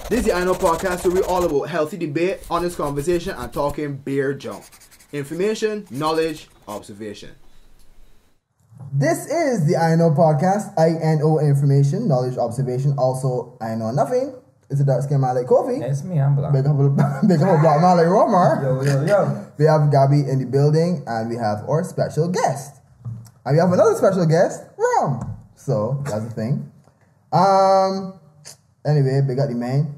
This is the I Know Podcast, where we're all about healthy debate, honest conversation, and talking beer junk. Information, knowledge, observation. This is the I Know Podcast. I-N-O information, knowledge, observation. Also, I know nothing. It's a dark skin man like Kofi. It's me, I'm black. Big up a black man like Romar. Yo. We have Gabby in the building, and we have our special guest. And we have another special guest, Rom. So, that's the thing. Anyway, big up the man.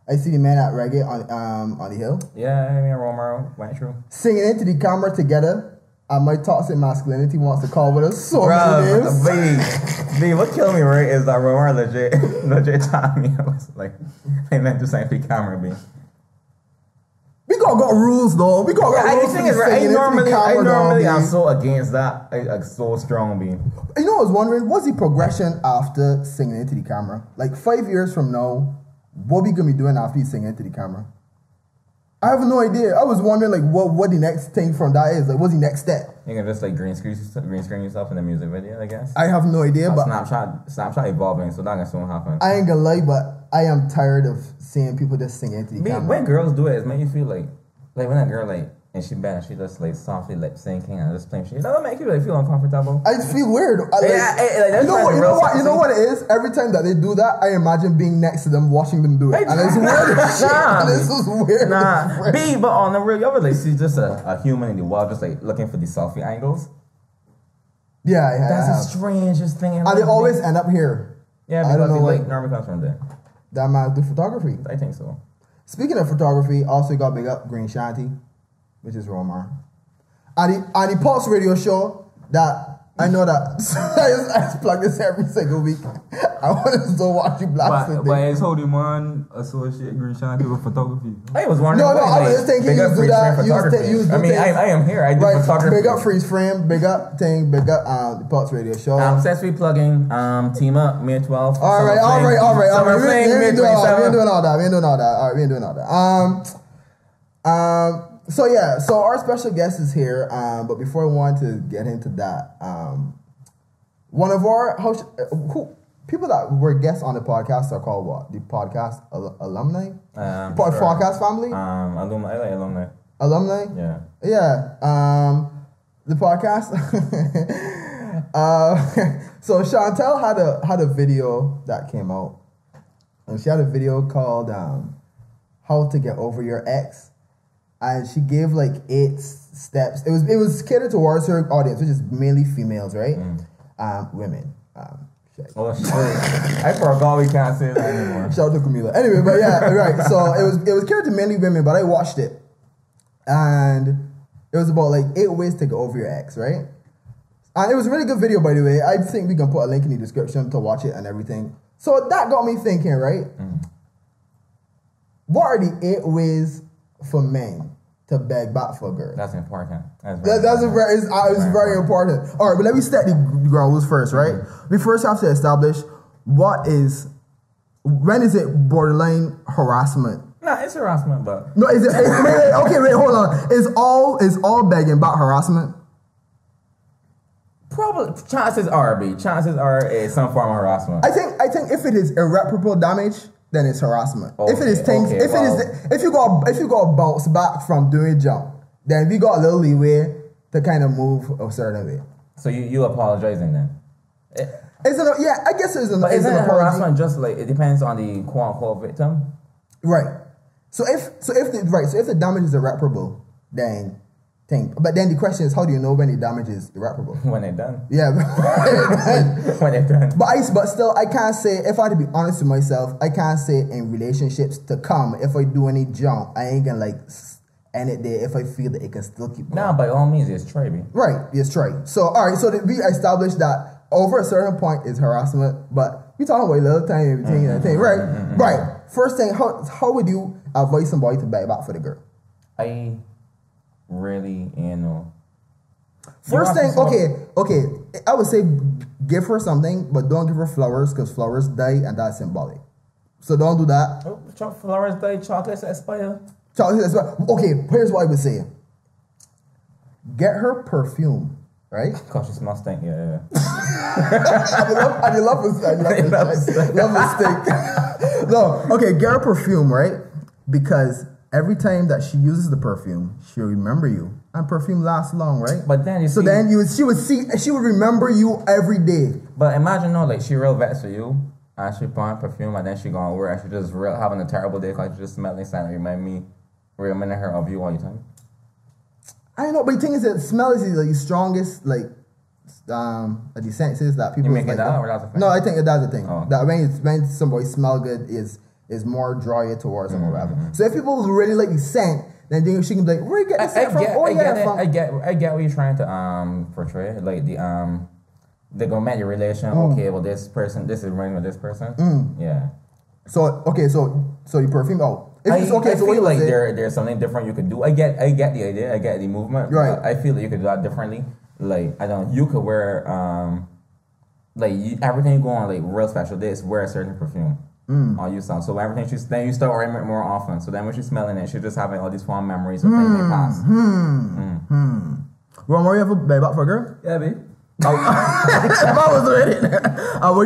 I see the man at Reggae on the hill. Yeah, me and Romero went through. Singing into the camera together. And my toxic masculinity wants to call with us so many names. B, what killed me, right, is that Romero legit taught me. I was like, they meant to say the camera, B. We got rules, though. We got rules. The thing is, right, I normally am so against that. I so strong, B. You know, I was wondering, what's the progression after singing into the camera? Like 5 years from now, what we gonna be doing after you sing into the camera? I have no idea. I was wondering, like, what the next thing from that is. Like, what's the next step? You can just like green screen yourself in the music video, I guess. I have no idea, but Snapchat evolving, so that can soon happen. I ain't gonna lie, but I am tired of seeing people just sing into the camera. When girls do it make you feel like when a girl and she bad, she just like softly lip syncing and just playing shit. That would make you like feel uncomfortable. I just feel weird. You know what it is? Every time that they do that, I imagine being next to them, watching them do it, and it's weird as shit. This is weird. Nah, B, but on the real, you ever like see just a human in the world just like looking for the selfie angles? Yeah. That's the strangest thing. And they always end up here. Yeah, because I don't know, like normally comes from there. That man do photography. I think so. Speaking Speaking of photography, also got big up Green Shanty, which is Romar. And the Pulse Radio show that I know that I just plug this every single week. I want to still watch you blast it. But it's holding man associate Green Shanty with photography. I was wondering. I was just thinking you do that. I am here. I do photography. Big up Freeze Frame. Big up the Pulse Radio show. Since we plugging Team Up May 12th. All right. We ain't doing all that. We ain't doing all that. So our special guest is here, but before I want to get into that, one of our people that were guests on the podcast are called what? The podcast alumni? Podcast family? Alumni. I like alumni. Alumni? Yeah. The podcast. So Chantel had a video that came out, and she had a video called "How to Get Over Your Ex." And she gave like 8 steps. It was catered towards her audience, which is mainly females, right? Women. Shit. Oh shit! I forgot we can't say that anymore. Shout out to Camila. Anyway, but yeah, right. So it was catered to mainly women, but I watched it, and it was about like 8 ways to get over your ex, right? And it was a really good video, by the way. I think we can put a link in the description to watch it and everything. So that got me thinking, right? What are the 8 ways for men to beg back for a girl? That's important. It's very important. All right, but let me set the ground rules first, right? We first have to establish when is it borderline harassment? No, it's harassment, but no, is it? Wait, hold on. Is all begging back harassment? Probably. Chances are is some form of harassment. I think if it is irreparable damage, then it's harassment. Okay, if it is things, if you got bounce back from doing jump, then we got a little leeway to kind of move a certain way. So you apologizing then? I guess isn't harassment just like it depends on the quote unquote victim? Right. So if the damage is irreparable, then but then the question is, how do you know when the damage is irreparable? When they're done. Yeah. When they're done. But still, I can't say, if I had to be honest with myself, I can't say in relationships to come, if I do any jump, I ain't gonna like end it there if I feel that it can still keep going. Nah, by all means, it's try, me. Right, it's try. So, all right, so we established that over a certain point is harassment, but we talking about a little time in between and thing, right? Right. First thing, how would you advise somebody to beg back for the girl? I really, First thing, okay. I would say give her something, but don't give her flowers because flowers die and that's symbolic. So don't do that. Flowers die, chocolates expire. Okay, here's what I would say. Get her perfume, right? Cause she smells stink, yeah. I love a stink. No, okay, get her perfume, right? Because every time that she uses the perfume, she'll remember you. And perfume lasts long, right? But then you So see, then she would remember you every day. but imagine no, like she real vexed for you, and she put on perfume, and then she gone over, and she just real having a terrible day because she just smelling something reminding her of you all the time. I know, but the thing is that smell is the strongest, like the senses that people You making like, that up, or that's a thing? No, I think that's the thing. Oh. That when somebody smell good is more draw you towards them or whatever. So if people really like the scent, then she can be like, where you get the scent from? I get what you're trying to portray. Like they gonna make your relation. Okay, well this is running with this person. Yeah. So okay, so the perfume out. If I it's okay, so feel what like you say? there's something different you could do. I get the idea. I get the movement. Right. But I feel that you could do that differently. Like I don't. You could wear everything you go on like real special days. Wear a certain perfume. On yourself. So everything then you start wearing it more often. So then when she's smelling it, she's just having all these fond memories of things they passed. Ron, were you ever babe up for a girl? Yeah, babe. If I was ready. What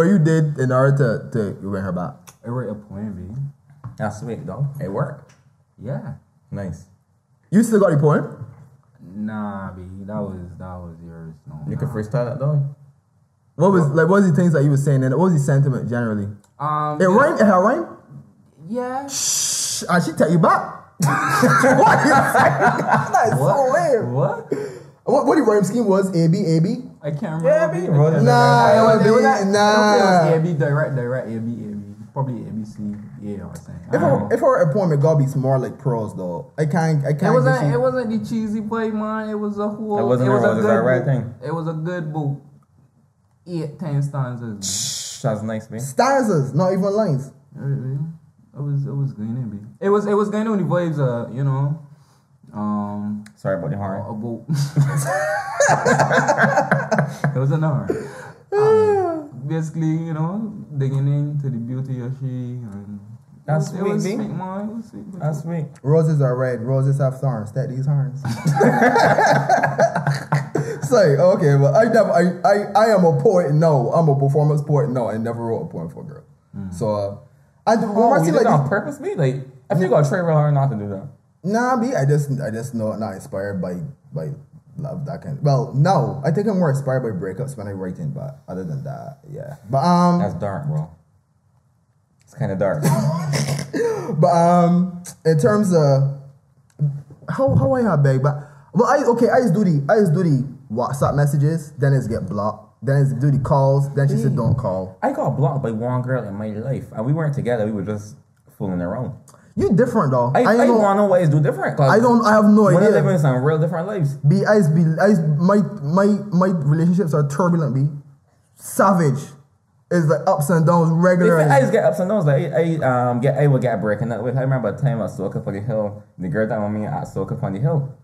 you did in order to win her back? I wrote a poem, babe. That's sweet, though. It worked. Yeah. Nice. You still got the poem? Nah, babe. That was yours. No. You can freestyle that, though. What was the things that you were saying? And what was the sentiment generally? It rhymed. It had rhyme. Yeah. Shh. And she tell you back. What you saying? That's so weird. What? What the rhyme scheme was? AB. I can't remember. Yeah, babe. Nah, Nah, It was nah. A, B, direct, A, B. Probably ABC, yeah, or something. If her appointment gotta be more like pros though. I can't. It wasn't the cheesy play, man. It was a whole. It wasn't a the good right book. thing. It was a good book. 10 stanzas. Shh, that's nice, man. stanzas, not even lines. It was going in, babe. It was going on the vibes, Sorry about the horn. about. It was an hour. Basically, digging into the beauty of she. And That's it was sweet, sweet, B. man. It was sweet. That's sweet. Roses are red. Roses have thorns. Stat these horns. Say okay, but I am a poet. No, I'm a performance poet. No, I never wrote a poem for a girl. So I do. Oh, you did that on purpose, B? Like, I think I'll try real hard not to do that. Nah, B. I just know not inspired by love that kind. Well, no, I think I'm more inspired by breakups when I writing. But other than that, yeah. But That's dark, bro. It's kind of dark. But in terms of how I have beg, but well, I just do the WhatsApp messages, then it's get blocked, then it's do the calls, then she said don't call. I got blocked by one girl in my life, and we weren't together. We were just fooling around. You different though. I want to ways do different. I have no We're idea. living in some real different lives. My relationships are turbulent. B, savage. It's like ups and downs regularly. I just get ups and downs. Like I would get breaking up with. I remember a time I soak up on the hill. The girl that with me, I soak up on the hill.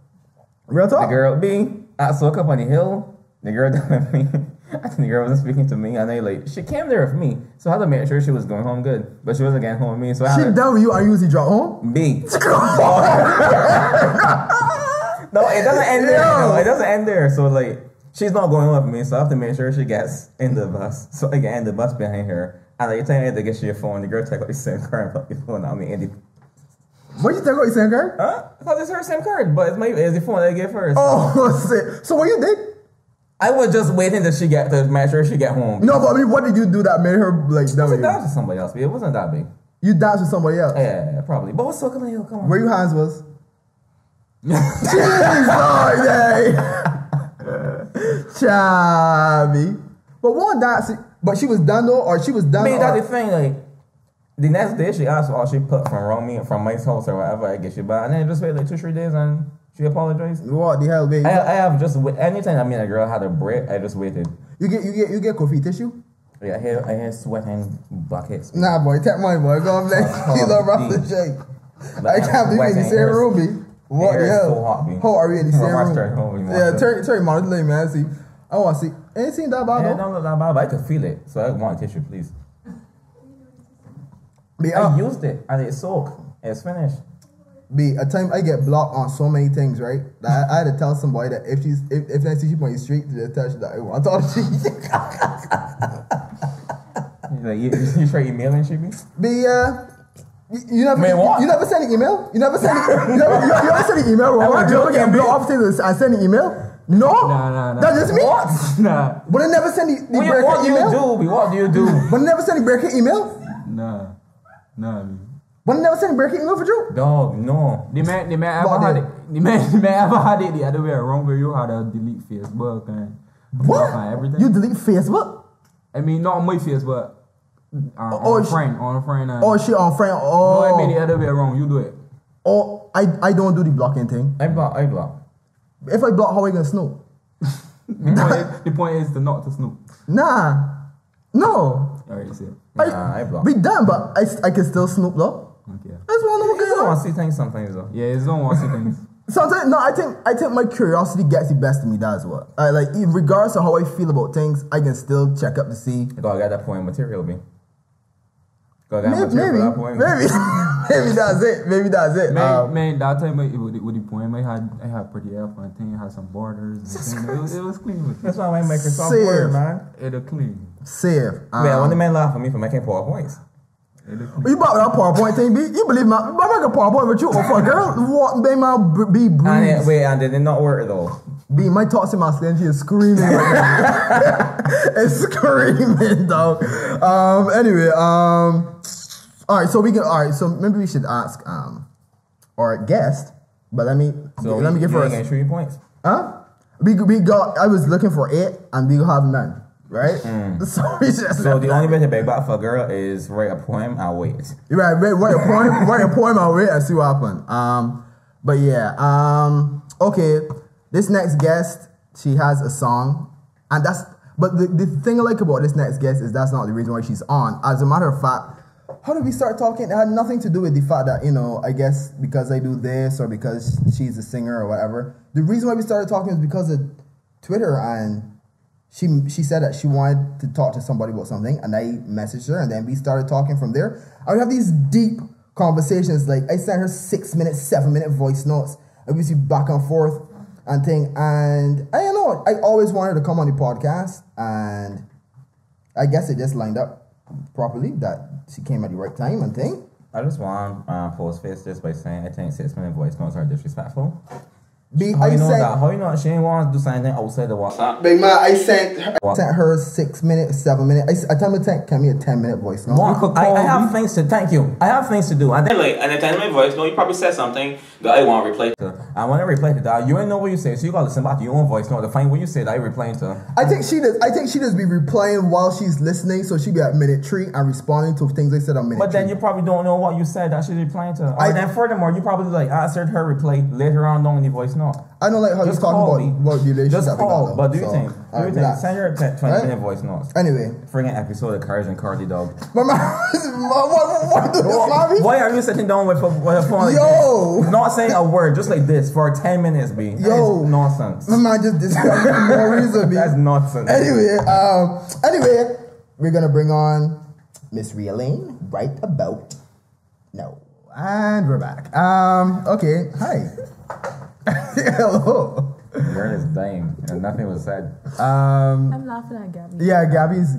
Real talk. The girl B, I soak up on the hill. The girl that with me, I think the girl wasn't speaking to me, and she came there with me, so I had to make sure she was going home good, but she wasn't getting home with me. So She done with you and you usually drop home. B. No, it doesn't end there. No, it doesn't end there. So like, she's not going with me, so I have to make sure she gets in the bus, so I get in the bus behind her. And like, time I had to get your phone, the girl take out the SIM card and put your phone on me. What you take out your SIM card? Huh? Because it's her SIM card, but it's the phone I gave her. Oh, shit. So what you did? I was just waiting till she to make sure she get home. No, but I mean, what did you do that made her like done with It you? was with somebody else, but it wasn't that big. You danced with somebody else. Yeah, probably. But what's so come on, come on. Where your hands was? Jeez, Lord, day. Chabby. But one dance, but she was done though, or she was done. I mean, that's the thing. Like the next day, she asked for all she put from Mike's house or whatever. I get you back, and then just wait like 2-3 days, and she apologized. What the hell, baby? I have just anytime I mean a girl had a break, I just waited. You get coffee tissue? Yeah, I hear sweating buckets. Nah, boy, take my boy. Go up there. You love rough the shake. I can't believe in the same room, B. What the hell? So hot, B. How are we in the same room? Yeah, turn. turn your monitor, let me see. I want to see. Ain't seen that bad Yeah, though. don't look that bad, but I could feel it, so I want a tissue, please. B, I used it and it soaked. It's finished. B, a time I get blocked on so many things, right? That I had to tell somebody that if I see she on the street, to just tell her that I want to talk to you. Like you try emailing she be? You never, Man, what? you never send an email? You never send you never send an email, Robert? You ever get blow off things and send an email? No? Nah. That's just me? What? Nah. But I never send the What breaker do you email? do? What do you do? But I never send the breaker email? Nah. But I never send the breaker email for you? Dog, no. The man ever What had did- it. The man ever had it the other way around where you had to delete Facebook and block and everything. You delete Facebook? I mean, not on my face, but Oh, on a friend. Oh, shit on friend. No, I mean Oh, the other way around. You do it. oh, I don't do the blocking thing. I block. If I block, how I gonna snoop? The point is to not to snoop. Nah. No. I already said. I block. Be done, but I can still snoop though. Okay. That's one of You don't them. want to see things sometimes though. Yeah, it's don't want to see things. Sometimes no, I think my curiosity gets the best of me. That's what. Regardless of how I feel about things, I can still check up to see. You gotta get that point material, be. Gotta get Maybe, material for that point. maybe that's it. Maybe that's it. Man, that time with the poem, I had pretty F and thing. Had some borders. And thing. It was clean with That's it. why I Microsoft Save. Word, man. It was clean. Save. Man, when the man laugh at me for making PowerPoints. It was clean. You bought that PowerPoint thing, B? You believe my make a PowerPoint with you or for a girl? What they might be And breeze. and did it not work though? B, my thoughts in my skin, she is screaming right now. It's screaming, dog. Anyway, alright, so maybe we should ask our guest, but let me give her getting 3 points. huh? We got I was looking for 8 and we have none, right? So we just So the only way to beg back for a girl is write a poem and wait. right, write a poem and wait and see what happen. But yeah, okay. This next guest, she has a song, and but the thing I like about this next guest is that's not the reason why she's on. As a matter of fact, how did we start talking? It had nothing to do with the fact that, I guess because I do this or because she's a singer or whatever. The reason why we started talking is because of Twitter, and she said that she wanted to talk to somebody about something, and I messaged her, and then we started talking from there. I would have these deep conversations. Like I sent her 6-minute, 7-minute voice notes, and we see back and forth and thing. And I don't know, I always wanted to come on the podcast, and I guess it just lined up properly that she came at the right time and thing. I just want to post face this by saying I think 6-minute voice notes are disrespectful. How I you know sent, that? How you know she ain't want to do something outside the WhatsApp? Big man, I sent her 6-minute, 7-minute. I tell her can me a 10-minute voice note. I have things to thank you. I have things to do. And then and at the end of my voice, you probably said something that I want to replay to. I want to replay to that. You ain't know what you say, so you gotta listen back to your own voice note to find what you said that I replaying to. I think she does be replaying while she's listening, so she be at minute 3 and responding to things I said on minute But then 3. you probably don't know what you said that she's replying to. Or then furthermore, you probably answered her replay later on down in the voice note. I don't like how you Just talking call about me. what the relationship. Just call. But do you think? relax. Send her 20-minute voice notes. Anyway, Friggin' episode of Courage and Cardi Dog. but what Why are you sitting down with a phone like Yo! this? Not saying a word, just like this for 10 minutes, B. That Yo! is nonsense. my man just discussed for no reason. That's nonsense. Anyway, we're gonna bring on Miss Ria Lane right about now, and we're back. Okay, hi. Hello. Girl is dying, and nothing was said. I'm laughing at Gabby. Yeah, Gabby is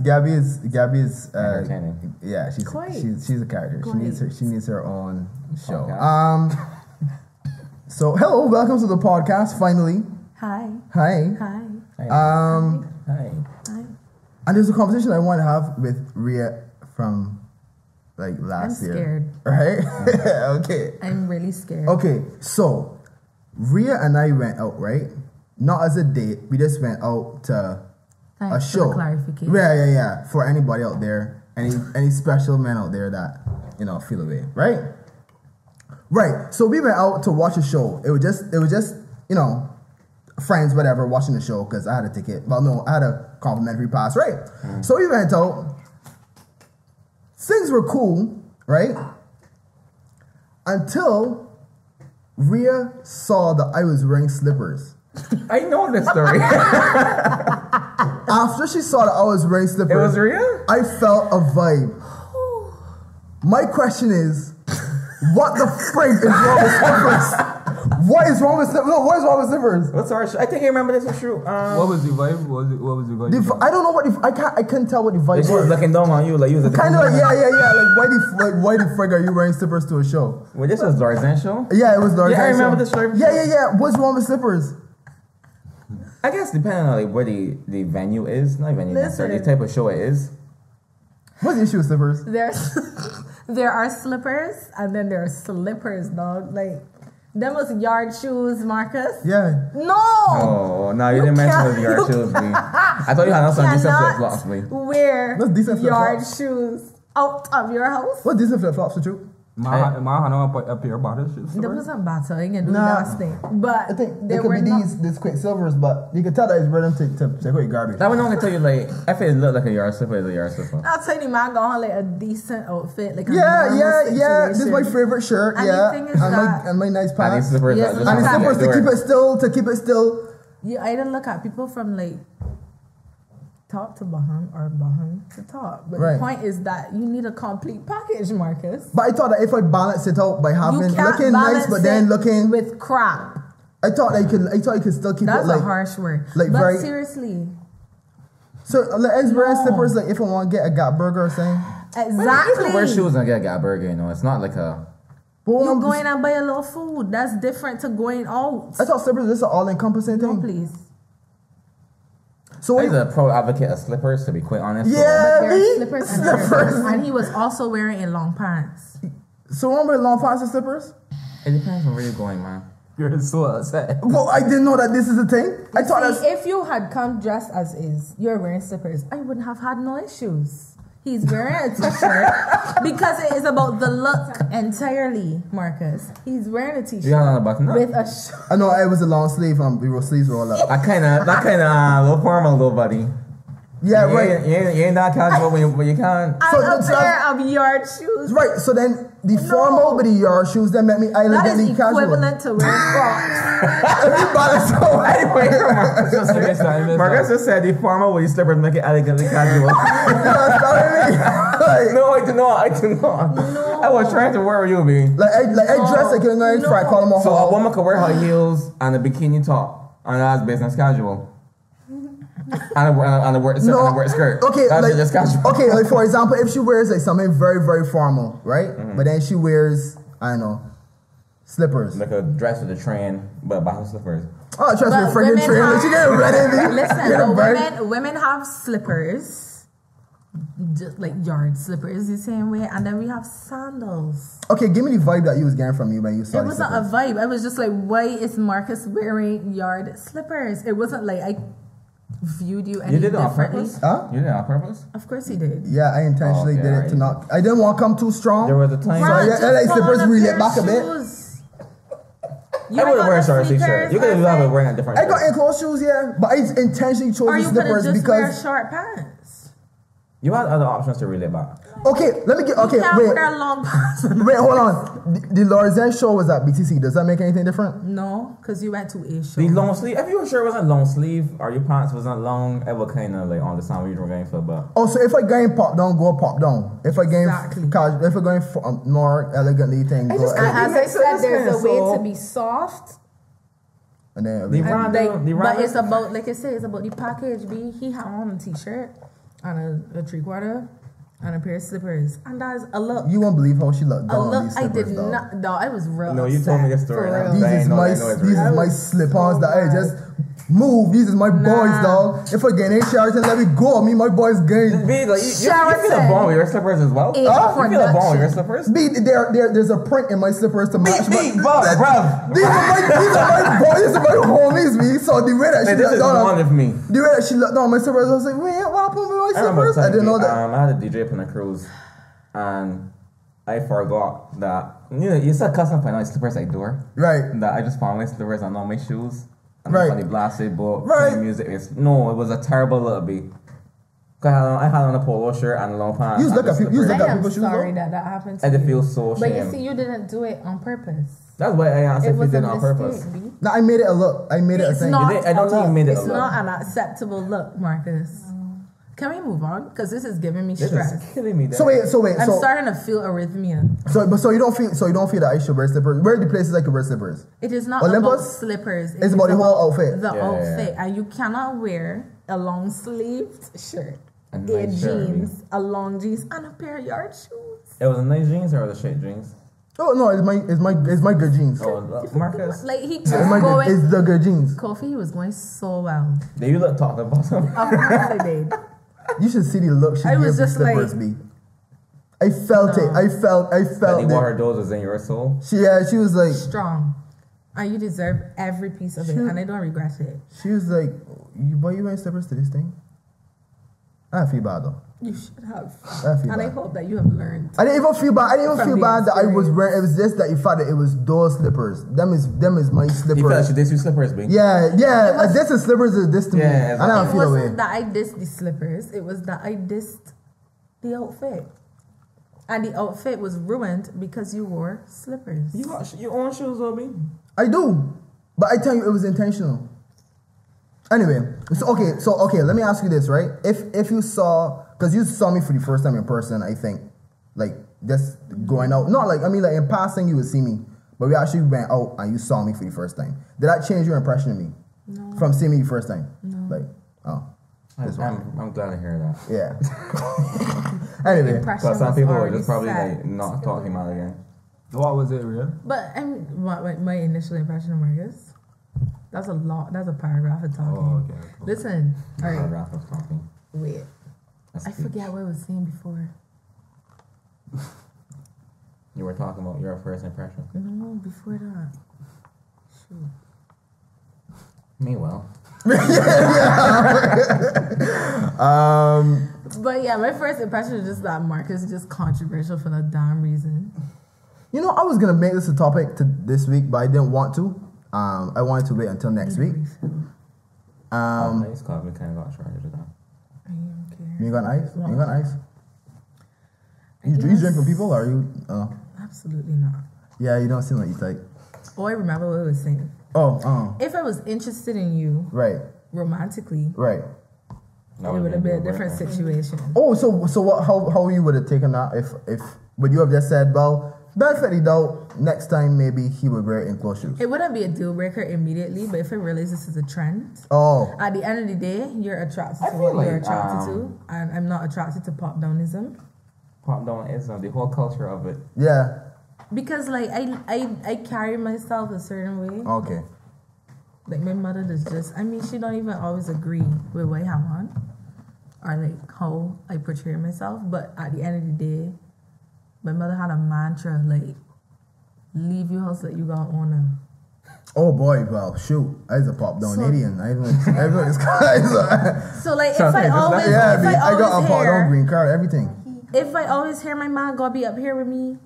Entertaining. yeah, she's Quite. she's a character. Quite. She needs her own show. Okay. So hello, welcome to the podcast. Finally, Hi. hi. Hi. Hey. Hi. And there's a conversation I want to have with Ria from like last I'm year. scared. Right? Okay. I'm really scared. Okay, so Ria and I went out, right? Not as a date. We just went out to a Thanks show. for the clarification. Yeah. For anybody out there, any special men out there that feel away, right? Right. So we went out to watch a show. It was just friends, whatever, watching the show because I had a ticket. Well, no, I had a complimentary pass, right? So we went out. Things were cool, right? Until Ria saw that I was wearing slippers. I know this story. After she saw that I was wearing slippers, It was real? I felt a vibe. My question is, what the frig is wrong with slippers? What is wrong with slippers? No, what is wrong with slippers? What's our? I think I remember this was true. What was the vibe? What was the vibe? I don't know what I couldn't tell what the vibe She was was. looking down on you like you was. Kind of like like why the frig are you wearing slippers to a show? Well, this was Larzan show. Yeah, it was Larzan. Yeah, I remember show. the story. Yeah. What's wrong with slippers? I guess depending on like where the venue is, not venue necessarily, the type of show it is. What's the issue with slippers? There are slippers and then there are slippers, dog. Like them was yard shoes, Marcus. Yeah. No. Oh, no, you didn't mention those yard shoes, B. I thought you had some decent flip flops, B. Wear What's decent yard flip-flops? shoes out of your house. What decent flip flops with you? My hand a pair of bottle shoes. There wasn't battling and do Nah. that thing. But I think they it could were be not. these Quicksilvers, but you can tell that it's rhythm to take away garbage. That one only tell you like if it looked like a yard slipper, it's a yard slipper. I'll tell you, man, got on like a decent outfit, like a Yeah. normal This is my situation. favorite shirt. And yeah, the thing is and my nice And these pants. slippers Yes, that just And the Okay. slippers to keep it still. Yeah, I didn't look at people from like top to bottom or bottom to top. But Right. the point is that you need a complete package, Marcus. But I thought that if I balance it out by You having can't looking nice, balance but then it looking, with crap. I thought you could still keep That's it like. a harsh word. like but very- seriously, So like, it's wearing No. slippers like if I want to get a Gap burger or something. You exactly. can wear shoes and get a burger, you know. It's not like a. But You I'm going and buy a little food. That's different to going out. I thought slippers is an all-encompassing No, thing. please. So I'm a pro advocate of slippers, to be quite honest. Yeah. There are me? slippers and Slippers. and he was also wearing in long pants. So I'm wearing long pants and slippers. It depends on where you're going, man. You're so upset. Well, I didn't know that this is a thing. I thought See, that's. if you had come dressed as is, you're wearing slippers, I wouldn't have had no issues. He's wearing a t-shirt because it is about the look entirely, Marcus. He's wearing a t-shirt You got on a button up? with a I know it was a long sleeve. We were sleeves roll up. That kind of little formal, little buddy. Yeah, you right. You ain't that casual when you can't. and So a that's- pair of yard shoes. Right. So then the No. formal with the yard shoes that made me That is elegantly casual. equivalent to wearing Crocs. Everybody so Anyway, Marcus just I missed that. Marcus just said the formal with the slippers make it elegantly casual. like, No, I do not. No. I was trying to worry you, B. I dress like you're going to call them So a all. woman could wear high heels and a bikini top, and that's business casual. And a work skirt. Okay, That's like, just casual. okay, like for example, if she wears like something very, very formal, right? But then she wears, I don't know, slippers. Like a dress with a train, but bottom slippers. Oh, trust me, But freaking women train. have- Like, she getting ready. me. Listen, Getting but ready. women have slippers, just like yard slippers, the same way, and then we have sandals. Okay, give me the vibe that you was getting from me when you saw It these wasn't a slippers. vibe. I was just like, why is Marcus wearing yard slippers? It wasn't like I viewed you any You did it on differently. purpose? Huh? You did it on purpose? Of course he did. Yeah, I intentionally Okay, did it alright. to not. I didn't want to come too strong. There was a time. Right. Bruh, yeah, like just slippers put on a really pair back a of bit. shoes. I would have wear a short sneakers, t-shirt. You could I have say? it wearing a different I got shirt. enclosed shoes, yeah, but I intentionally chose Or the you could have slippers just wear because. short pants. You had other options to relate back. Okay, let me get. Okay, You can't wait, wear long pants. wait, hold on. The Larzan show was at BTC. Does that make anything different? No, because you went to a show. The long sleeve, if your shirt wasn't long sleeve or your pants wasn't long, it would kind of like understand what you were going for, but. Oh, so if I game pop down, go pop down. If I game Exactly. casual, if I going more elegantly thing, go just And can't- as I said, there's a way So- to be soft. and then The And random, the but random. it's about, like I said, it's about the package. B. He had on a t-shirt and a 3/4 and a pair of slippers, and that's a look. you won't believe how she looked A down on look. these I slippers, did dog. not. No, I was real. No, you told me this upset, story for now. real. These I is know my it's these real. is my slip-ons that I just move. These is my boys, Nah. dog. If I get in Sheraton, let me go. Me, my boys game. B, like, you feel a Sheraton. bond with your slippers as well? It's You feel a bond with your production. slippers? B, there's a print in my slippers to match. B, but- bruv. These are my boys. These are my homies, me. So the way that Hey, she this looked is down, one of me. the way that she looked down on my slippers, I was like, wait, what happened with my I remember slippers? I didn't know that. I had a DJ up on a cruise, and I forgot that you said custom find out slippers like door. Right. That I just found my slippers and not my shoes. And Right. right. The blasted boat. Right. The music is it was a terrible little beat. I had on a polo shirt and long pants. You and look the at people- you slippers. look I at am people's shoes, sorry though? that happened to I did you. feel so But you ashamed. see, you didn't do it on purpose. That's why I asked It if you was did a it on mistake. purpose. B. No, I made it a look. I made it a It's thing. not. did? I don't a think you look. made it a It's look. not an acceptable look, Marcus. Can we move on? Because this is giving me This stress. is killing me. So wait, I'm starting to feel arrhythmia. so you don't feel that I should wear slippers. Where are the places I can wear slippers? It is not Olympus? about slippers. It's about the whole outfit. The Yeah, outfit. yeah. And you cannot wear a long sleeved shirt, A a nice shirt, jeans, a long jeans, and a pair of yard shoes. It was a nice jeans or the straight jeans? Oh no, it's my good jeans. Oh, Marcus. Like he It's was going. it's the good jeans. Kofi was going so well. Did you look talking about something? Of course I did. You should see the look she I gave was the just slippers, like- B. I felt it. I felt That you it. wore her dozers in your soul? She was like, Strong. And you deserve every piece of it. Shoot. And I don't regret it. why you wearing slippers to this thing? I feel bad though. You should have. I feel And I bad. hope that you have learned. I didn't even feel bad. I didn't even From feel the bad that I was experience. wearing. It was just that you thought that it was those slippers. Them is my You felt slippers. she did two slippers, B? Yeah. It was- This is slippers is this to me. Yeah, I don't It feel the way. wasn't that I dissed the slippers. It was that I dissed the outfit. And the outfit was ruined because you wore slippers. You own shoes, Obi? I do, but I tell you, it was intentional. Anyway, so okay. Let me ask you this, right? If you saw, because you saw me for the first time in person, I think, like just going out. Not like like in passing you would see me, but we actually went out and you saw me for the first time. Did that change your impression of me? No. From seeing me the first time? No. Like, oh, this one. I'm glad to hear that. Yeah. Anyway, Impression But some was people are already just probably set. like not talking about it again. What was it, real? But I mean, my initial impression of Marcus, that's a lot. That's a paragraph of talking. Oh, okay. Cool. Listen, all right, Paragraph of talking. wait. That's I speech. forget what I was saying before. You were talking about your first impression. No, before that. Shoot. Me well. But yeah, my first impression is just that Marcus is just controversial for that damn reason. you know, I was gonna make this a topic to this week, but I didn't want to. I wanted to wait until next week. Nice coffee kind of got charged of that. I don't care. You got ice? You got ice? You Yes. drink from people, or you? Absolutely not. Yeah, you don't seem like you type. Oh, I remember what I was saying. If I was interested in you right, romantically, right. That it would have been a deal different breaker. situation. Oh, so what? How you would have taken that if would you have just said, well, benefit of the doubt, next time maybe he would wear enclosed shoes. It wouldn't be a deal breaker immediately, but if I realize this is a trend, Oh, at the end of the day, you're attracted I to feel what you're like, attracted to, and I'm not attracted to pop downism. Pop down is the whole culture of it. yeah. Because like I carry myself a certain way. Okay. Like my mother does just, I mean, she don't even always agree with what I have on or like how I portray myself. But at the end of the day, my mother had a mantra like, leave your house like you got owner. Oh boy, well, shoot, I was a pop down So- Indian. I know this guy. So like if Something I just always, Yeah, if I got a always pop down hear, green card, everything. if I always hear my man gotta be up here with me,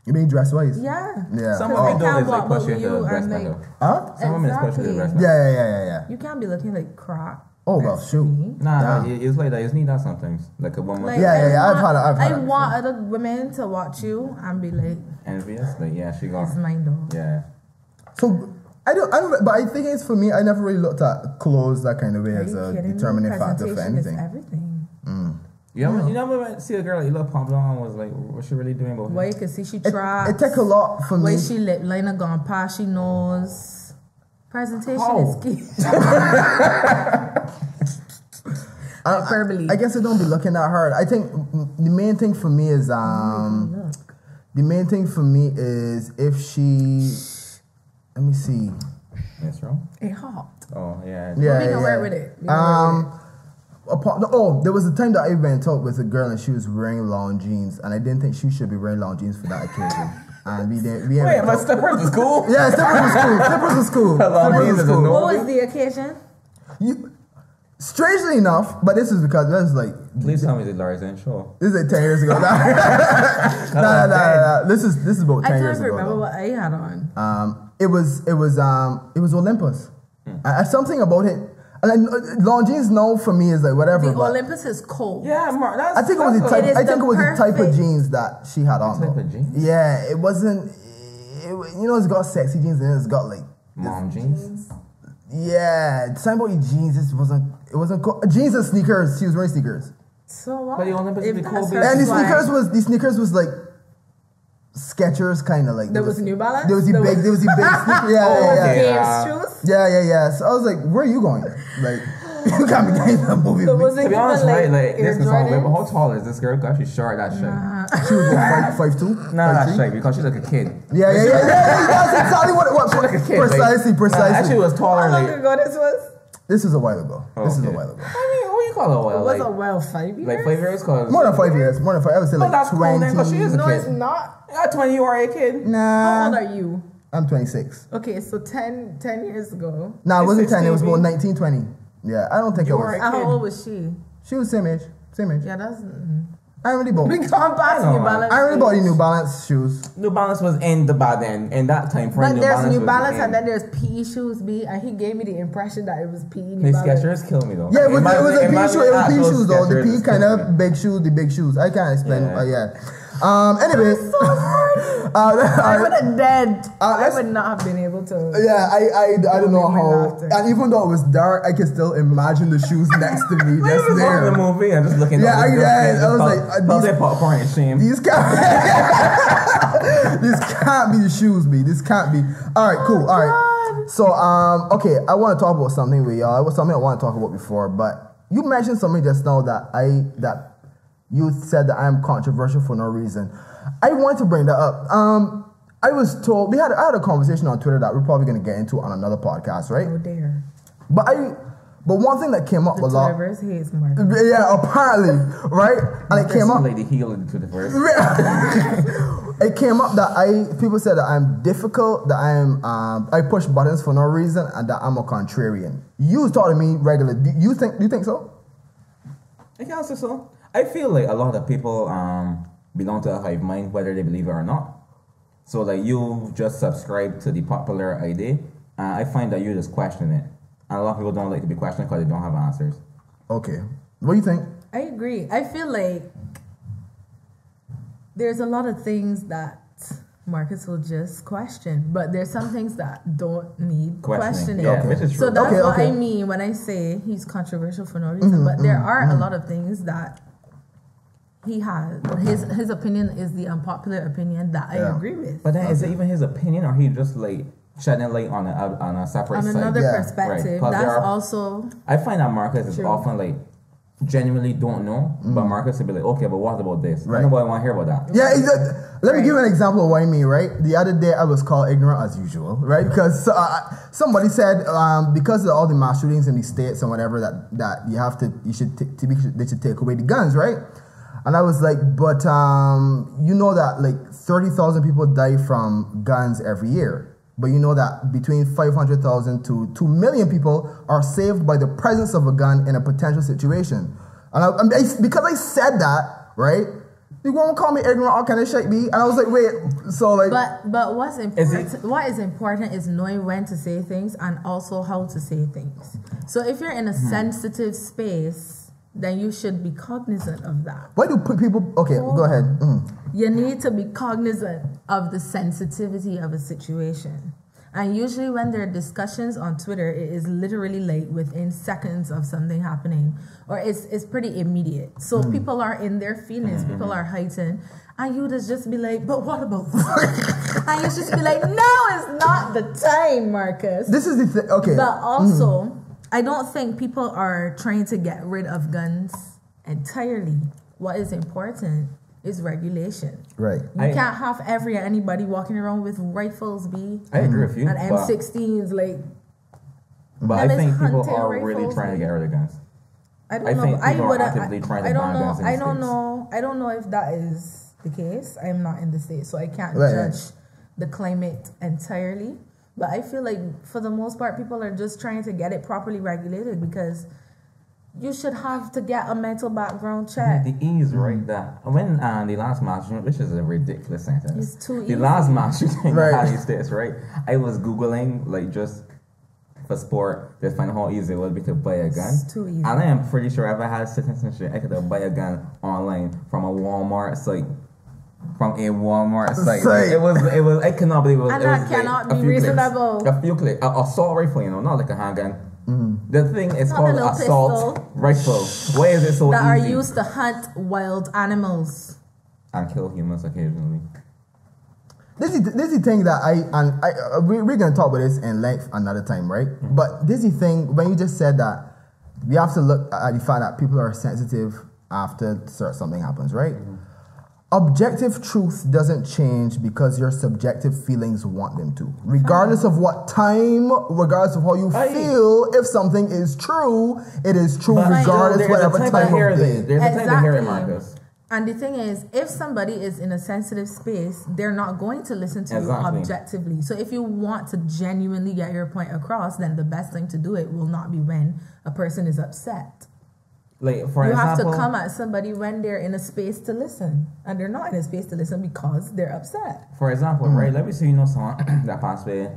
You mean dress wise? yeah. Yeah. Some Because I women do can't is like walk push with you into you the breast and, like, window. Huh? Some women is push you to the breast Exactly. window. Yeah. You can't be looking like crap. Oh well, next to shoot. me. Nah, Yeah. it's like that. It's need that sometimes. Like a woman Like, Yeah, I've had I that want other women to watch you and be like, envious. Like yeah, she got it's mine though. yeah. So I don't. But I think it's for me. I never really looked at clothes that kind of way Are as you a kidding me? determining factor for Presentation is anything. everything. You never see a girl that you look pumped on and was like, what's she really doing about Why it? you can see she It tried. take a lot for Why me. she lip liner gone past, she knows. Presentation How? is key. Hyperbole. I guess I don't be looking that hard. I think the main thing for me is Look. the main thing for me is if she. Let me see. Yes, wrong. It hot. Oh yeah. Yeah, we can yeah. work with it. We can work There was a time that I went out with a girl and she was wearing long jeans, and I didn't think she should be wearing long jeans for that occasion. And we didn't. We Wait, went my out. slippers is cool. Yeah, slippers was cool. Slippers was cool. Long Slippers jeans was is a cool. no. What was the occasion? Strangely enough, but this is because that's like Please tell me the Lars and show. this is like 10 years ago. Nah. This is about 10 I can't years even ago. remember though. what I had on. It was Olympus. Something about it. And like, long jeans now for me is like whatever. The but Olympus is cold. Yeah, Mark. That's, I think it was the that's type. It is I think the it was the type of perfect- jeans that she had on. type though. of jeans? Yeah, it wasn't. It's got sexy jeans and it's got like mom jeans. yeah. The same about your jeans. This wasn't. It wasn't jeans and sneakers. She was wearing sneakers. So what? But the Olympics If be that's Kobe. her And swag- these sneakers was like Skechers, kind of like. There was New Balance? There was the There big. was- There was the big. Oh, Yeah. Games shoes? Yeah. So I was like, where are you going? Like, you got me getting the movie. There with me. wasn't To be even honest, right, like Air this is all weird, but Jordans? how tall is this girl? Because she's short, that she's shy. She was what, 5'2"? Nah, that's shy because she's like a kid. Yeah. That's exactly what She's like a kid. precisely. Nah, actually, was How taller. long Like, ago this was? This was a while ago. This is a Okay. while ago. I mean, what do you call it? It Well, was like, a well 5 years. like 5 years? Cause More than 5 years. More than 5. I would say But like that's cool 20. then, 'cause she is a No, kid. it's not. At 20, you are a kid. How old Nah, are you? I'm 26. Okay, so 10 years ago. Nah, it wasn't 10. It was 16, about 19, 20. Yeah, I don't think it You was. were a How kid. old was she? She was same age. Same age. Yeah, that's. I already bought. We can't pass I know, New man. Balance. I already bought the New Balance shoes. New Balance was in the bad end. In that time frame, But there's New was Balance in. and then there's PE shoes, B. And he gave me the impression that it was PE New These Balance. Skechers kill me though. Yeah, it was a PE shoe. It was PE shoes though. The PE kind of big. big shoes. The big shoes. I can't explain. Yeah. Anyway. So hard. I would have dead. I let's- would not have been able to. Yeah, I don't know Don't make me how. laughter. And even though it was dark, I can still imagine the shoes next to me just Watching the there. movie and just looking. Yeah, at this girl yeah, and I was just like, felt these- that popcorn and shame. These can't. This can't be the shoes, me. This can't be. All right, cool. All right. So, okay, I want to talk about something with y'all. It was something I want to talk about before, but you mentioned something just now that you said that I'm controversial for no reason. I want to bring that up. I was told I had a conversation on Twitter that we're probably going to get into on another podcast, right? Oh, dear. But one thing that came up The a lot. Twitterverse hates Mark. Yeah, apparently, right? And it came up. Lady healing to the first. It came up that people said that I'm difficult, that I push buttons for no reason, and that I'm a contrarian. You talk to me regularly. Do you think so? I can answer so. I feel like a lot of people belong to a hive mind, whether they believe it or not. So like you just subscribe to the popular idea. I find that you just question it. And a lot of people don't like to be questioned because they don't have answers. Okay. What do you think? I agree. I feel like there's a lot of things that Marcus will just question, but there's some things that don't need questioning. Yeah, which is true. So that's Okay, what okay. I mean when I say he's controversial for no reason. But there are a lot of things that he has. His opinion is the unpopular opinion that I Yeah. agree with. But then is it even his opinion or he just like shedding light on a separate On side? another Yeah. perspective, Right, 'cause that's there are- also I find that Marcus is True. often like genuinely don't know, but Marcus would be like, okay, but what about this? Right. Nobody want to hear about that. Yeah, let me Right. give you an example of what I mean, right? The other day I was called ignorant as usual, right? Because somebody said because of all the mass shootings in the states and whatever that they should take away the guns, right? And I was like, but you know that like 30,000 people die from guns every year. But you know that between 500,000 to 2 million people are saved by the presence of a gun in a potential situation. And because I said that, right? You won't call me ignorant, all kind of shit, me. And I was like, wait, so like. But what's Is important? it- What is important is knowing when to say things and also how to say things. So if you're in a sensitive space, then you should be cognizant of that. Why do people? Okay, go ahead. You need to be cognizant of the sensitivity of a situation. And usually when there are discussions on Twitter, it is literally like within seconds of something happening. Or it's pretty immediate. So people are in their feelings, people are heightened. And you just be like, but what about that? And you just be like, no, it's not the time, Marcus. This is the thing. Okay. But also, I don't think people are trying to get rid of guns entirely. What is important is regulation. Right. You can't have anybody walking around with rifles, B, I agree with you. and but- M16s. Like, But I Them is think people hunting are really rifles, trying to get rid of guns. I don't I know. think people are wouldn't- actively trying to I don't ban know. guns in the I don't States. know. I don't know if that is the case. I'm not in the States, so I can't Right, judge the climate entirely. But I feel like for the most part, people are just trying to get it properly regulated because you should have to get a mental background check. The ease, right? That when the last mass shooting, which is a ridiculous sentence. It's too The easy. last mass shooting in Right. the United States, right? I was googling like just for sport to find how easy it would be to buy a gun. It's too easy. And I am pretty sure if I had citizenship, I could buy a gun online from a Walmart site. From a Walmart site. Site. It was. I cannot believe it was. And it that was cannot like be reasonable. A few clicks. A assault rifle, you know, not like a handgun. The thing is Not called a little assault pistol. rifle. Why is it so That are easy? used to hunt wild animals. And kill humans occasionally. This is the thing that we're gonna talk about this in length another time, right? But this is the thing when you just said that we have to look at the fact that people are sensitive after something happens, right? Objective truth doesn't change because your subjective feelings want them to. Regardless of what time, regardless of how you feel, if something is true, it is true But regardless there's whatever a type time of of day. There's a type of hearing, Exactly. Marcus. And the thing is, if somebody is in a sensitive space, they're not going to listen to Exactly. you objectively. So if you want to genuinely get your point across, then the best thing to do it will not be when a person is upset. Like, for You example, have to come at somebody when they're in a space to listen. And they're not in a space to listen because they're upset. For example, right? Let me say you know someone that passed away,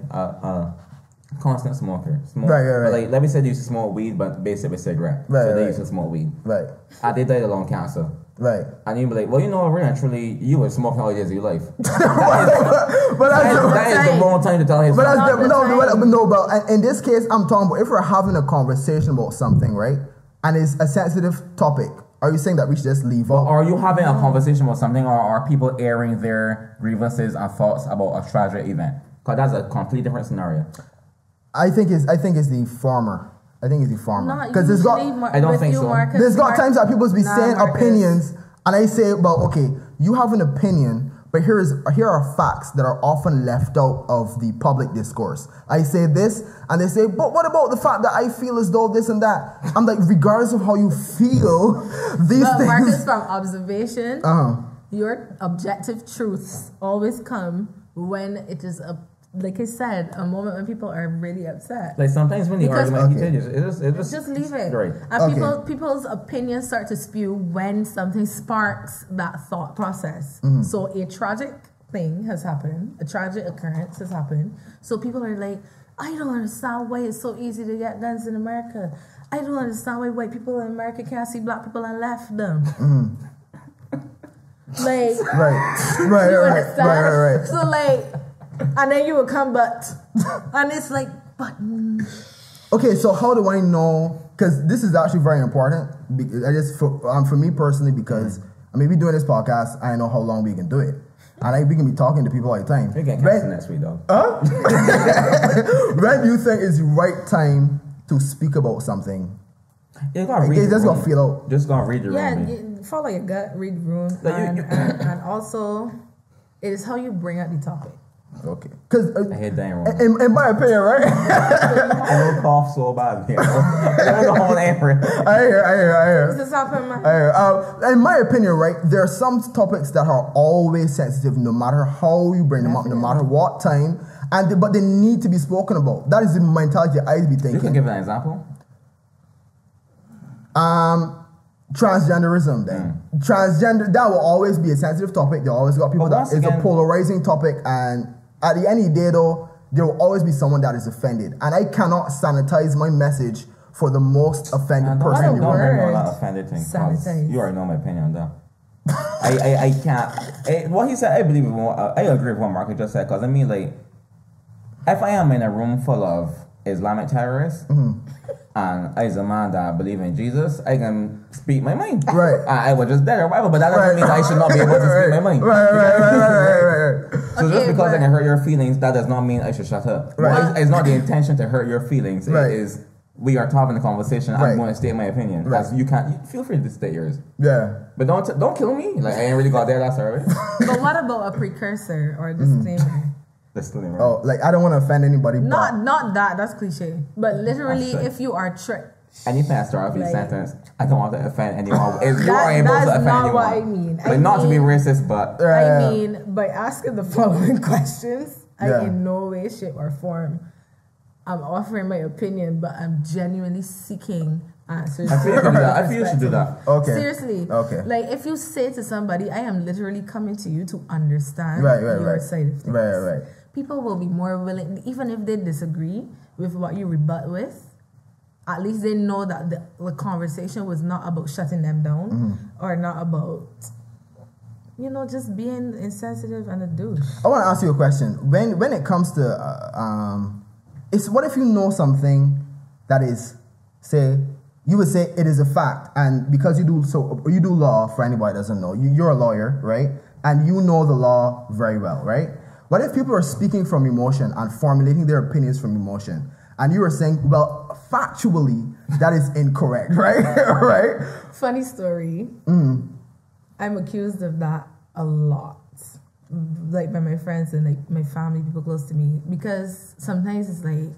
constant smoker. Right. Like, let me say they used to smoke weed, but basically cigarette. Right, So they right. used to smoke weed. Right, And they died of lung cancer. right. And you'd be like, well, you know, really and truly, you were smoking all the days of your life. But that's that is the wrong time to tell his But that's Not the time. no, but in this case, I'm talking about if we're having a conversation about something, right? And it's a sensitive topic. Are you saying that we should just leave out? Are you having a conversation about something, or are people airing their grievances and thoughts about a tragic event? Because that's a completely different scenario. I think it's the former. I think it's the former. Not Because usually, I don't with think you, so. Marcus. there's got times that people be saying Marcus. opinions, and I say, well, okay, you have an opinion, but here are facts that are often left out of the public discourse. I say this, and they say, but what about the fact that I feel as though this and that? I'm like, regardless of how you feel, these But things. Marcus, from observation, Uh-huh. your objective truths always come when it is like I said, a moment when people are really upset. Like sometimes when the Because- argument Okay. heated, it just Just leave it. Right. And Okay. people's opinions start to spew when something sparks that thought process. So a tragic thing has happened, a tragic occurrence has happened. So people are like, I don't understand why it's so easy to get guns in America. I don't understand why white people in America can't see black people and left them. Like, Right. you understand? Right. So like, and then you will come, but, and it's like, but. Okay, so how do I know? Because this is actually very important. For me personally, because I mean, we're doing this podcast. I know how long we can do it, and we can be talking to people all the time. we get canceled next week, dog. When do you think is the right time to speak about something? You gotta read It's the just room. gonna feel out. Just gonna read the room. Yeah, man. you follow your gut, read the room, Like and also it is how you bring up the topic. Okay, because I hate that wrong. in my opinion, right? I don't cough so bad. Yeah. I don't know what I hear. This is happening, man. In my opinion, right, there are some topics that are always sensitive, no matter how you bring them up, no matter what time, but they need to be spoken about. That is the mentality I be You can thinking. give an example. Transgenderism, then transgender, that will always be a sensitive topic. They always got people But that once is a again- polarizing topic, and at the end of the day, though, there will always be someone that is offended, and I cannot sanitize my message for the most offended And person. in the don't room. bring me on word. that offended thing. 'Cause Sanitize. You already know my opinion on that. I can't. What he said, I believe. I agree with what Marcus just said. Because I mean, like, if I am in a room full of Islamic terrorists, and as a man that believe in Jesus, I can speak my mind. Right. I was just dead or whatever, but that doesn't mean that I should not be able to speak my mind. Right. So just Okay, because I but- can hurt your feelings, that does not mean I should shut up. Right. It's not the intention to hurt your feelings. Right. It is we are having a conversation. Right. I'm going to state my opinion. Right. As you can't. Feel free to state yours, Yeah. but don't kill me. Like I ain't really got there. That's alright. But what about a precursor or a disclaimer? Disclaimer. Oh, like I don't want to offend anybody. but Not that. That's cliche. But literally, That's it. if you are tricked, Anything that start off your Like- sentence, I don't want to offend anyone. If you are That- able to that's offend not anyone, what I mean. Like not to be racist, but I mean, by asking the following questions, Yeah. I in no way, shape, or form I'm offering my opinion, but I'm genuinely seeking answers. I feel you should do that. I feel you should do perspective. that. Okay. Seriously. Okay. Like if you say to somebody, I am literally coming to you to understand Right, your side of things. Right. People will be more willing, even if they disagree with what you rebut with, at least they know that the conversation was not about shutting them down or not about, just being insensitive and a douche. I want to ask you a question. When it comes to it's what if you know something that is, say, you would say it is a fact, and because you do law, for anybody that doesn't know, you're a lawyer, right? And you know the law very well, right? What if people are speaking from emotion and formulating their opinions from emotion, and you are saying, well, factually, that is incorrect, right? Right? Funny story. I'm accused of that a lot, like by my friends and like my family, people close to me, because sometimes it's like,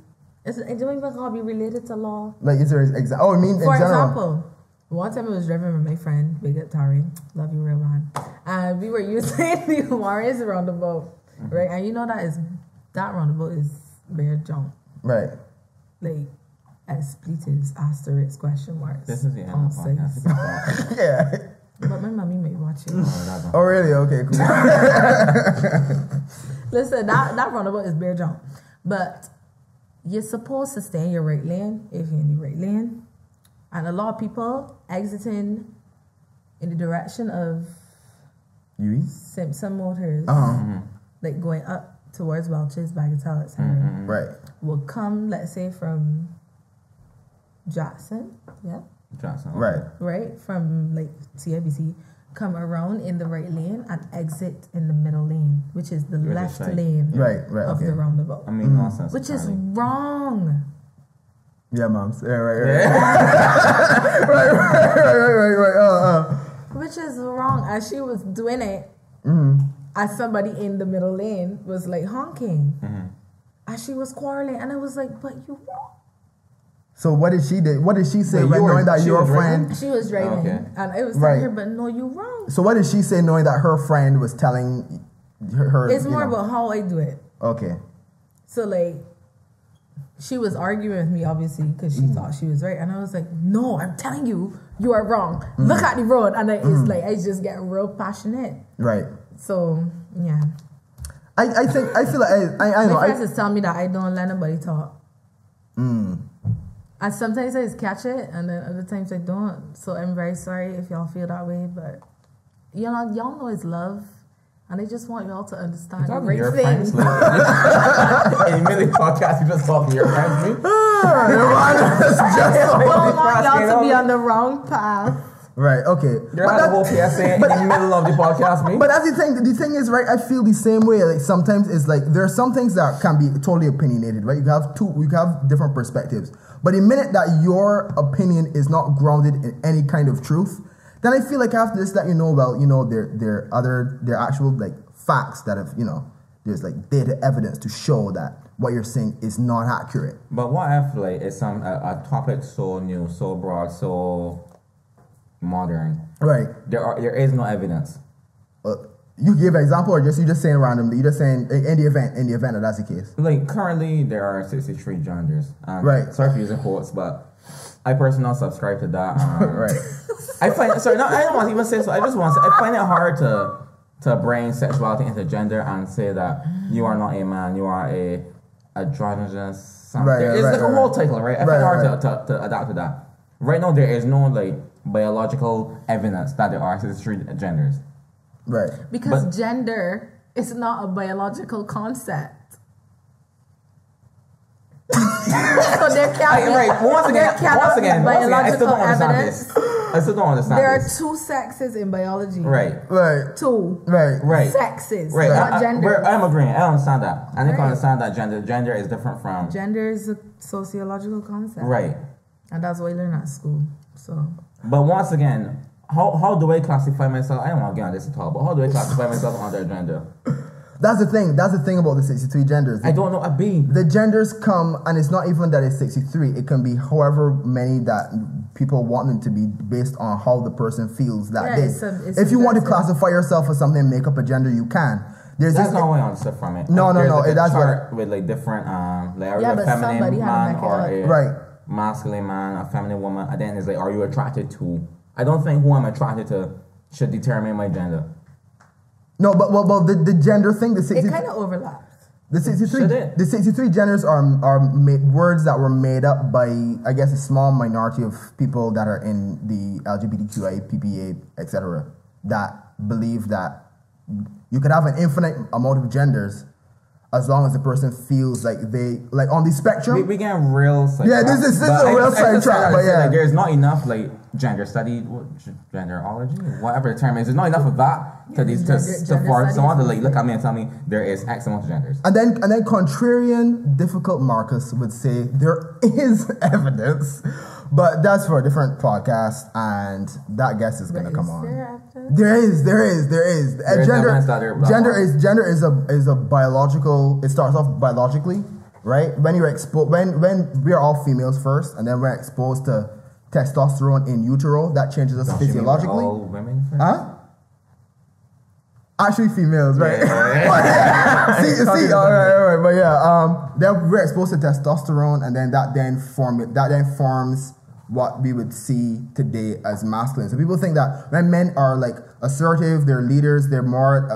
it don't even gotta be related to law. Like, is there example? Oh, I mean, For in general. example, one time I was driving with my friend, Big Up Tari, love you real man, and we were using the Warriors roundabout, right? And you know that roundabout is bare jump, Right. like expletives, asterisks, question marks. This is the end of the all six. podcast. Yeah. But my mommy may watch it. Oh, really? Okay, cool. Listen, that roundabout is bare jump, but you're supposed to stay in your right lane if you're in the right lane. And a lot of people exiting in the direction of You? Simpson Motors, like going up towards Welch's, Bagatelle, etc., Right. will come, let's say, from Jackson, yeah, Johnson. Right. right, from like CIBC, come around in the right lane and exit in the middle lane, which is the Which is left right. lane Right. of Okay. the roundabout, I mean, nonsense. which is apparently. wrong. Yeah, moms. Yeah, right. Right. Which is wrong. As she was doing it, as somebody in the middle lane was like honking, as she was quarreling, and I was like, "But you wrong." So what did she do? What did she say? Wait, right, you were- knowing that she your was friend. driving? She was driving, Okay. and I was Right. telling her, "But no, you wrong." So what did she say, knowing that her friend was telling her? It's you more know? about how I do it. Okay. So like, she was arguing with me obviously because she thought she was right, and I was like, "No, I'm telling you, you are wrong. Look at the road," and it's like I just get real passionate. Right. So yeah, I feel like I know. my friends is telling me that I don't let nobody talk. And sometimes I just catch it, and then other times I don't. So I'm very sorry if y'all feel that way, but y'all know it's love, and I just want y'all to understand the Talking to right your thing. friends. Like, in many podcasts, you just talking to your friends. Me? I don't want y'all to be on the wrong path. Right. Okay. You're at the whole PSA in the middle of the podcast, me? But that's the thing. The thing is, right? I feel the same way. Like sometimes it's like there are some things that can be totally opinionated, right? You have different perspectives. But the minute that your opinion is not grounded in any kind of truth, then I feel like after this, that there are actual like facts that have there's like data evidence to show that what you're saying is not accurate. But what if like it's a topic so new, so broad, so modern? Right. There is no evidence. You give an example, or you just saying randomly? You just saying in the event that that's the case. Like currently there are 63 genders. Right. Sorry for using quotes, but I personally don't subscribe to that. Right. I don't want to even say so. I find it hard to bring sexuality into gender and say that you are not a man, you are a androgynous something. Right, It's like a right. whole title, right? I find it hard to adapt to that. Right now there is no like biological evidence that there are 63 genders. Right. Because gender is not a biological concept. So there can't be, Right. Once again, I still don't understand this. I still don't understand There are this. two sexes in biology. Right. Right. Two Right. sexes, Right. not gender. I'm agreeing. I understand that. I think I Right. understand that gender is different from. Gender is a sociological concept. Right. And that's what you learn at school. So But once again, how do I classify myself? I don't want to get on this at all, but how do I classify myself under gender? That's the thing. That's the thing about the 63 genders. I don't know a bean. The genders come, and it's not even that it's 63. It can be however many that people want them to be based on how the person feels that Yeah, day. it's If you want to subjective. classify yourself as something and make up a gender, you can. There's That's this, not what I understood from it. No, There's like a that's what- chart with like different like are Yeah, you a but feminine somebody had to man make it or up. a Right. masculine man, a feminine woman, and then it's like, are you attracted to? I don't think who I'm attracted to should determine my gender. no, but well, the gender thing, the it 63, kind of overlaps. the 63, Should it? the 63 genders are words that were made up by, I guess, a small minority of people that are in the LGBTQIA, PPA, etc. that believe that you could have an infinite amount of genders as long as the person feels like they like on the spectrum. We get real side Yeah, track. this is But a real side track, but yeah. like, there's not enough like gender study, genderology, whatever the term is. There's not enough of that to Gender for someone to studies. like look at me and tell me there is X amount of genders. And then contrarian, difficult Marcus would say there is evidence, but that's for a different podcast, and that guest is gonna come on. There is. There is evidence that they're Gender is a biological. It starts off biologically, right? When you're exposed, when we are all females first, and then we're exposed to testosterone in utero, that changes us Don't you mean we're physiologically. all women first? Huh? Actually, females, right? Yeah. see, all right, but yeah, then we're exposed to testosterone, and then that then forms what we would see today as masculine. So people think that when men are like assertive, they're leaders, they're more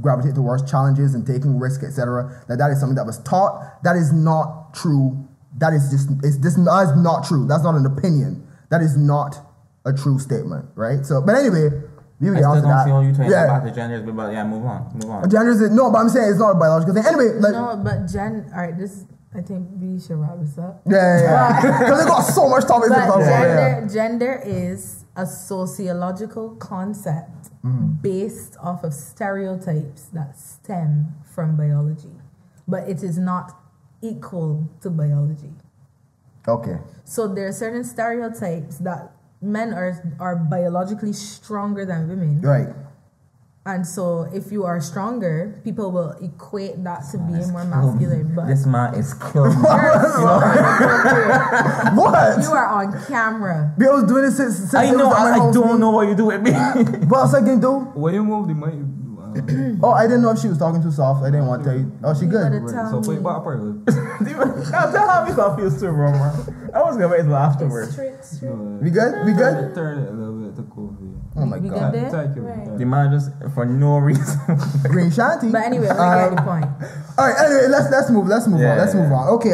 gravitate towards challenges and taking risks, etc. That is something that was taught. That is not true. That is not true. That's not an opinion. That is not a true statement, right? So, but anyway, we will I get on still to don't see how you that. talking Yeah. about the genders, but yeah, move on. Genders is, no, but I'm saying it's not a biological thing. Anyway, like, No, but alright, I think we should wrap this up. yeah. Because they got so much topics to talk But about. Yeah. gender is a sociological concept based off of stereotypes that stem from biology, but it is not equal to biology. Okay. So there are certain stereotypes that men are biologically stronger than women. Right. And so if you are stronger, people will equate that to being more masculine. But This man is killing me. What? you are on camera. I was doing this since I know. at my I house. don't know what you do with me. What else I can do? When you move the mic, Oh, I didn't know if she was talking too soft. I didn't want to tell you. Oh, she You good. gotta tell so play me. back part. Tell how me confused too, bro. I was gonna wait till afterwards. We good? We good? Turn it a little bit to cool. Oh my We god. good there? Thank you. Right. The man just for no reason. Green Shanty. But anyway, we get the point. All right. Anyway, let's move. Let's move Yeah, on. Let's yeah, move on. Okay.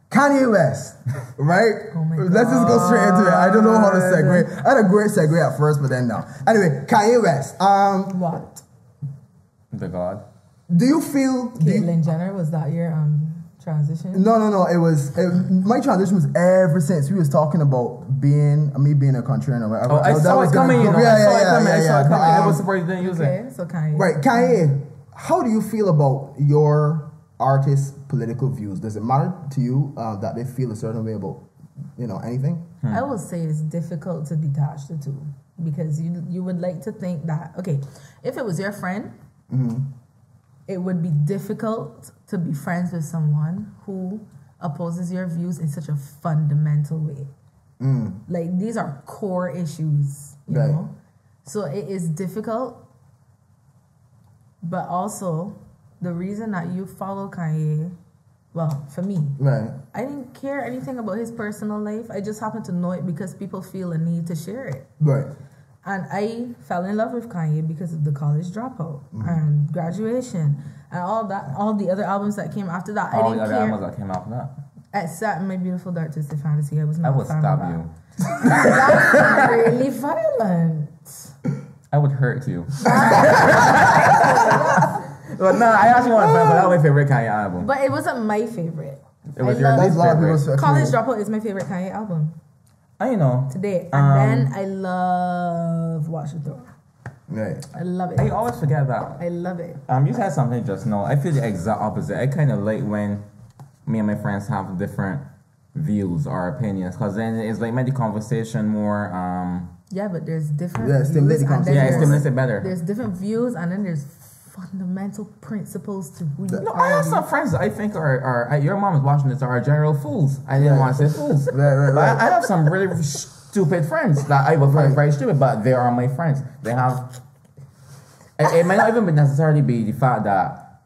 Kanye West, right? Oh my Let's just go straight into it. I don't know how to segue. I had a great segue at first, but then no. Anyway, Kanye West. What? The God. Do you feel? Caitlyn Jenner, was that your transition? No. My transition was ever since we was talking about me being a contrarian or whatever. Oh, I That saw was it gonna coming. go- I saw it coming. But, I was surprised you didn't use it. Okay, so Kanye. Right, Kanye, how do you feel about your artist's political views? Does it matter to you that they feel a certain way about, anything? I will say it's difficult to detach the two because you would like to think that, okay, if it was your friend, it would be difficult to be friends with someone who opposes your views in such a fundamental way. Like, these are core issues, you Right. know? So it is difficult, but also the reason that you follow Kanye, well, for me, Right. I didn't care anything about his personal life. I just happened to know it because people feel a need to share it. Right. And I fell in love with Kanye because of the College Dropout and Graduation and all the other albums that came after that. All I the didn't other care. albums that came out from that. Except My Beautiful Dark Twisted Fantasy. I was I not would a fan stab of you. that. That's really violent. I would hurt you. But no, I actually want to find, but that was my favorite Kanye album. But it wasn't my favorite. It was I your love- That's least a lot of favorite. people's College opinion. Dropout is my favorite Kanye album I know. to date. And then I love Watch the Throne. Right. I love it. I always forget that. I love it. You said something just now. I feel the exact opposite. I kind of like when me and my friends have different views or opinions, because then it's like make the conversation more. Yeah, but there's different Yeah, stimulate views the and then Yeah, it there's- stimulates it better. There's different views and then there's fundamental principles to who you No, are. I have some friends that I think are your mom is watching this are general fools. I didn't want to say fools. Right. But I have some really stupid friends that I would find very stupid, but they are my friends. They have. It might not even necessarily be the fact that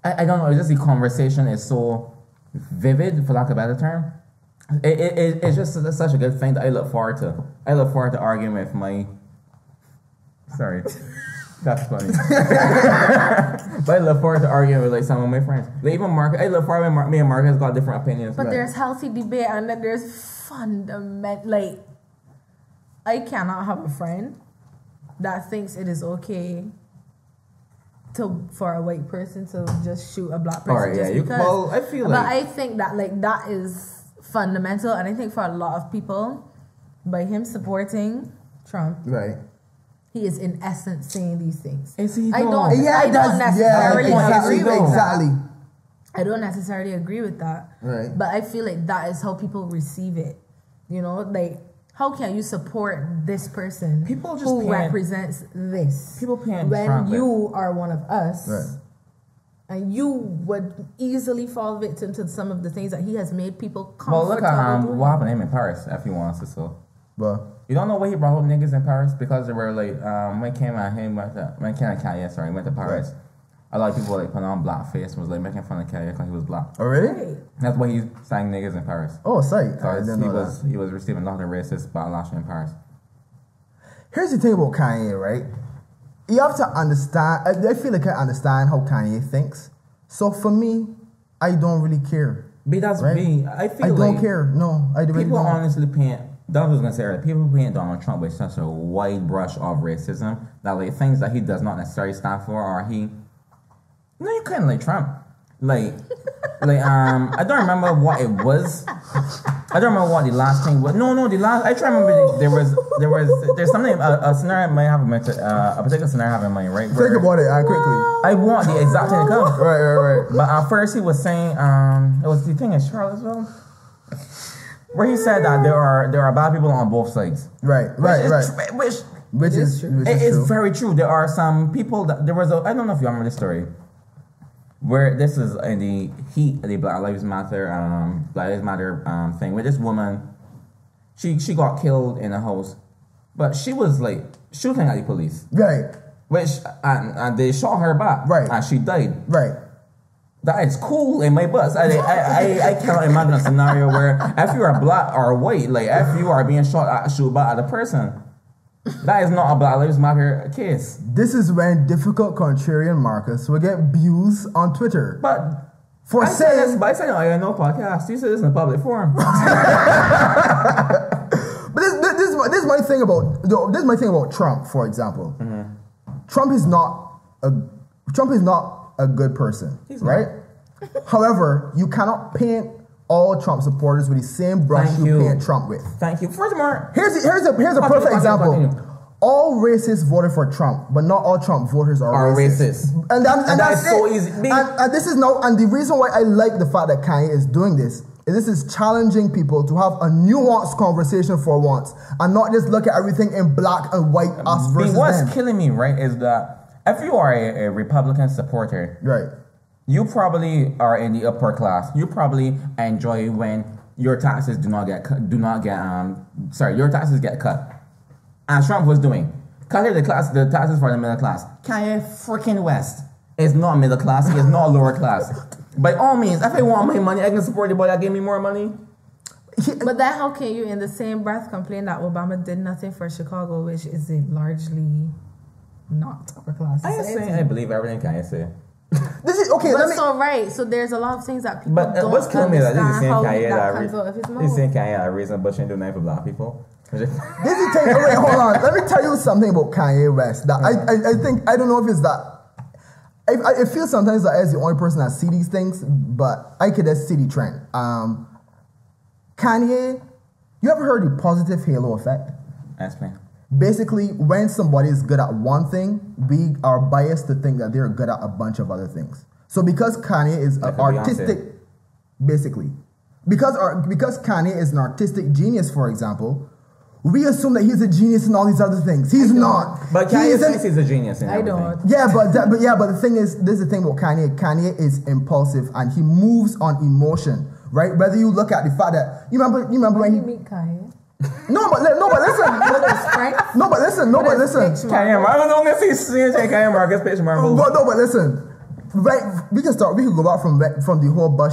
I don't know. It's just the conversation is so vivid, for lack of a better term. It's just such a good thing that I look forward to. I look forward to arguing with my. Sorry, that's funny. But I look forward to arguing with like some of my friends. Like even Mark, I look forward when me and Mark has got different opinions. But there's healthy debate and then there's fundamental. Like, I cannot have a friend that thinks it is okay for a white person to just shoot a black person Alright, just yeah, because. well, I feel but like- I think that like that is fundamental, and I think for a lot of people, by him supporting Trump, Right. he is in essence saying these things. Is he I though? don't. Yeah, I don't necessarily exactly, agree with that. exactly. I don't necessarily agree with that. Right. But I feel like that is how people receive it. You know, like how can you support this person People just who can't- represents this? People can't when Trump it. you are one of us. Right. And you would easily fall victim to some of the things that he has made people Well, comfortable look at doing. what happened to him in Paris. If he wants to, so But you don't know why he brought up niggas in Paris because they were like when Kanye went to Paris. A lot of people like put on blackface and was like making fun of Kanye because he was black. oh really? Right. That's why he sang niggas in Paris. Oh, sight. I Because didn't know that. he was receiving a lot of racist backlash in Paris. Here's the thing about Kanye, right? You have to understand. I feel like I understand how Kanye thinks. So for me, I don't really care. But that's Right? me. I feel I like don't care. No, I really people don't. honestly paint. That was gonna say earlier. People paint Donald Trump with such a wide brush of racism that like things that he does not necessarily stand for, or he. No, you couldn't like Trump. Like I don't remember what it was. I don't remember what the last thing was. No, the last. I try to remember there's something a scenario I might have in mind, a particular scenario I have in mind, right? Think about it quickly. I want the exact thing to come. Right. But at first he was saying, it was the thing in Charlottesville, where he said that there are bad people on both sides. Right. Which is It is true. very true. There are some people that I don't know if you remember this story, where this is in the heat of the Black Lives Matter thing, where this woman, she got killed in a house, but she was like shooting at the police, Right. which and they shot her back, Right. and she died. Right. That is cool in my bus. I cannot imagine a scenario where if you are black or white, like if you are being shoot back at a person, that is not a Black Lives Matter case. This is when difficult contrarian Marcus will get views on Twitter But for I said this, saying. but I said I know podcast. You said this in a public forum. But this is my thing about Trump, for example. Trump is not a good person, right? However, you cannot paint all Trump supporters with the same brush Thank you you. paint Trump with. Thank you. Furthermore, Here's a perfect Continue. example. All racists voted for Trump, but not all Trump voters are racist. And that's is so it. easy. And this is and the reason why I like the fact that Kanye is doing this is this is challenging people to have a nuanced conversation for once and not just look at everything in black and white, us versus what's them. killing me, right, is that if you are a Republican supporter, Right. you probably are in the upper class. You probably enjoy when your taxes your taxes get cut. As Trump was doing. Cutting the taxes for the middle class. Kanye freaking West is not middle class, he is not lower class. By all means, if I want my money, I can support the boy that gave me more money. But then how can you in the same breath complain that Obama did nothing for Chicago, which is a largely not upper class I ain't society? saying I believe everything Kanye say. This is okay. But Let me. so right, so there's a lot of things that people But don't what's killing me is that this is understand saying how Kanye that comes out of his he's mouth. saying Kanye a reason Bush ain't do nothing for black people. This is wait, hold on. Let me tell you something about Kanye West. That I think I don't know if it's that. I feel sometimes that as the only person that see these things, but I could just see the trend. Kanye, you ever heard the positive halo effect? Explain. Basically, when somebody is good at one thing, we are biased to think that they're good at a bunch of other things. So because Kanye is Like an a Beyonce. artistic, basically, because Kanye is an artistic genius, for example, we assume that he's a genius in all these other things. He's not. But He Kanye isn't- thinks he's a genius in I everything. don't. Yeah, but the thing is, this is the thing about Kanye. Kanye is impulsive and he moves on emotion, right? Whether you look at the fact that you remember When when you he meet Kanye, no, but listen, strength. no, but listen. Kanye, I don't know if he's seeing Kanye Marcus pitch Marvel. But listen. Right, we can go back from the whole Bush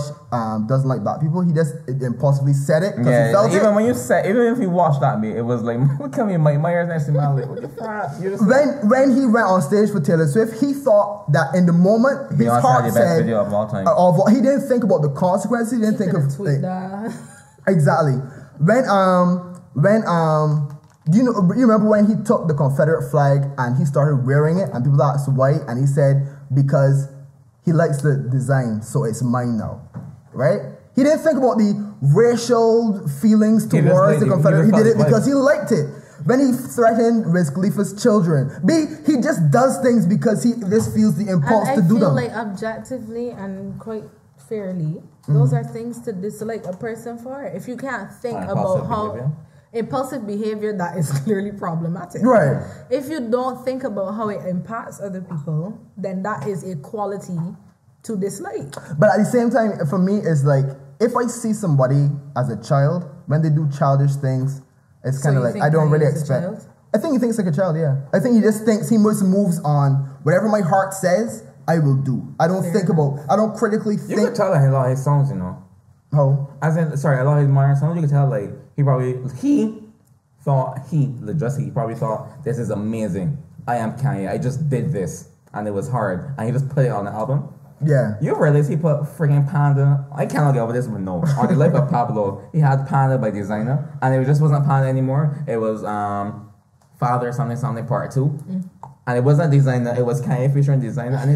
doesn't like black people. He just impulsively said it because he felt even it. when you said, even if you watched that beat, it was like, look at me, Mike Myers next to my lip. What the fuck? You just When he went on stage for Taylor Swift, he thought that in the moment his Beyonce heart had the best said, video of all time. he didn't think about the consequences. He didn't think of tweet that. exactly You remember when he took the Confederate flag and he started wearing it and people asked why, and he said because he likes the design, so it's mine now, right? He didn't think about the racial feelings towards the Confederate. He did it because he liked it. When he threatened Wiz Khalifa's children, he just does things because he just feels the impulse to do them. I feel like objectively and quite fairly, those are things to dislike a person for. If you can't think about how impulsive behavior, that is clearly problematic. Right. If you don't think about how it impacts other people, then that is a quality to dislike. But at the same time, for me, it's like if I see somebody as a child when they do childish things, it's kind of like I don't really expect. I think he thinks like a child. Yeah. I think he just thinks he just moves on. Whatever my heart says, I will do. I don't think about. I don't critically think. You could tell that a lot of his songs, you know. How? As in, sorry, a lot of his modern songs, you could tell like he probably thought this is amazing. I am Kanye. I just did this and it was hard, and he just put it on the album. Yeah. You realize he put friggin' Panda. I cannot get over this one. No. On the Life of Pablo, he had Panda by Designer, and it just wasn't Panda anymore. It was Father something part 2. And it wasn't Designer, it was Kanye featuring Designer, and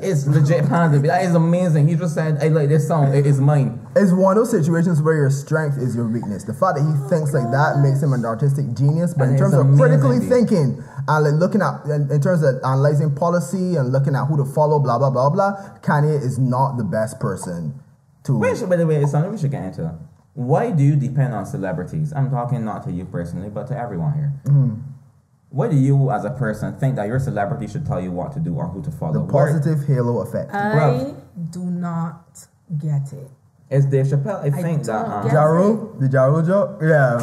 it's legit Panda. That is amazing. He just said, I like this song, it is mine. It's one of those situations where your strength is your weakness. The fact that he thinks like that makes him an artistic genius, but in terms of critically thinking and like looking at, in terms of analyzing policy and looking at who to follow, blah, blah, blah, blah, Kanye is not the best person to... By the way, it's something we should get into. Why do you depend on celebrities? I'm talking not to you personally, but to everyone here. Why do you, as a person, think that your celebrity should tell you what to do or who to follow? The positive halo effect. I do not get it. It's Dave Chappelle. I think that... Ja Rule? The Ja Rule joke? Yeah.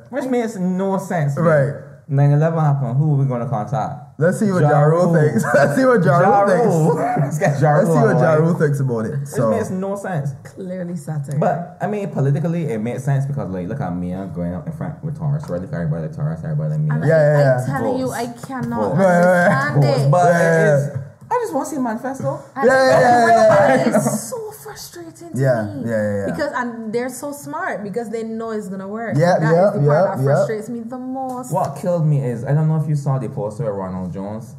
Which makes no sense. Right. 9/11 happened. Who are we going to contact? Let's see what Ja Rule thinks. Let's see what Ja Rule thinks. Let's get Ja Rule. Let's see what Ja Rule thinks about it. So. It makes no sense. Clearly satire. But, I mean, politically, it makes sense because, like, look at Mia going up in front with Taurus. Right? Look at everybody like Taurus, everybody like Mia. Yeah. I'm telling you, I cannot understand it. But it is... I just want to see a manifesto. It's so frustrating to me. Yeah. Because they're so smart because they know it's gonna work. That is the part that frustrates me the most. What killed me is I don't know if you saw the poster of Ronald Jones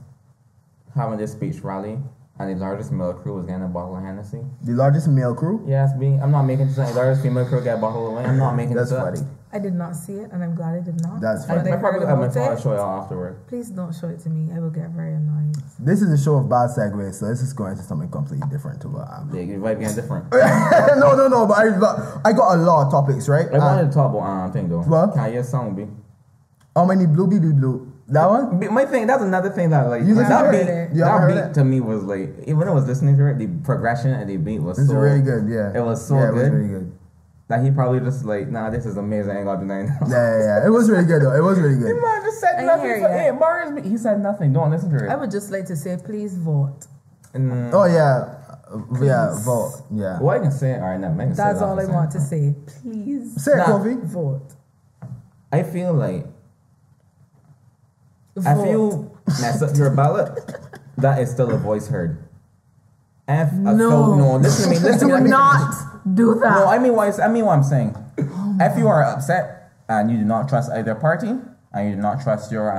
having this speech rally, and the largest male crew was getting a bottle of Hennessy. The largest male crew? Yes, I'm not making this up. The largest female crew get a bottle of wine. I'm not making this up. That's funny. I did not see it, and I'm glad I did not. That's funny. I probably have my phone to show y'all afterward. Please don't show it to me. I will get very annoyed. This is a show of bad segues, so let's just go into something completely different to what Yeah, your vibe getting different. No, but I got a lot of topics, right? I wanted to talk about thing though. What? Kanye's song be. How many blue? That one? My thing, that's another thing that like that beat to me was like, even when I was listening to it, the progression and the beat was so really good, yeah. It was so good. It was really good. That he probably just like, nah, this is amazing, I ain't gonna do nothing. Yeah. It was really good though. It was really good. The man just said nothing for 8 bars. He said nothing. Don't listen to it. I would just like to say, please vote. Oh yeah. Yeah, vote. Yeah. Well, I can say it. All right, now. That's all I want to say. Please. Say it, Kofi. Vote. I feel like Vote. if you mess up your ballot, that is still a voice heard. No, listen to me. Do not do that. No, I mean what I'm saying. If you are upset and you do not trust either party and you do not trust your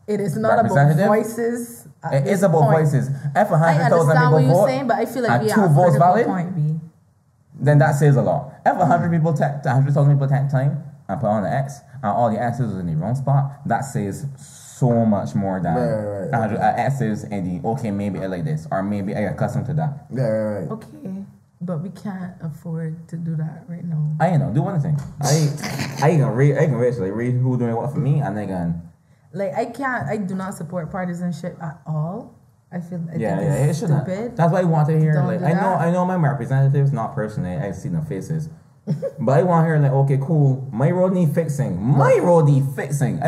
it is not about voices. It is about voices. If 100,000 people vote, saying, but I feel like and 2 votes valid, point B. Then that says a lot. If 100,000 people take time and put on the X and all the X's was in the wrong spot, that says so much more than 100 X's in the okay, maybe I like this or maybe I get accustomed to that. Right. Okay, but we can't afford to do that right now. I know. Do one thing. I can read who doing what for me, and I can. Like I do not support partisanship at all. I think it should not. stupid. That's why I want to hear. Don't Like do I know my representatives, not personally. I've seen their faces, but I want to hear like, okay, cool. My road need fixing. I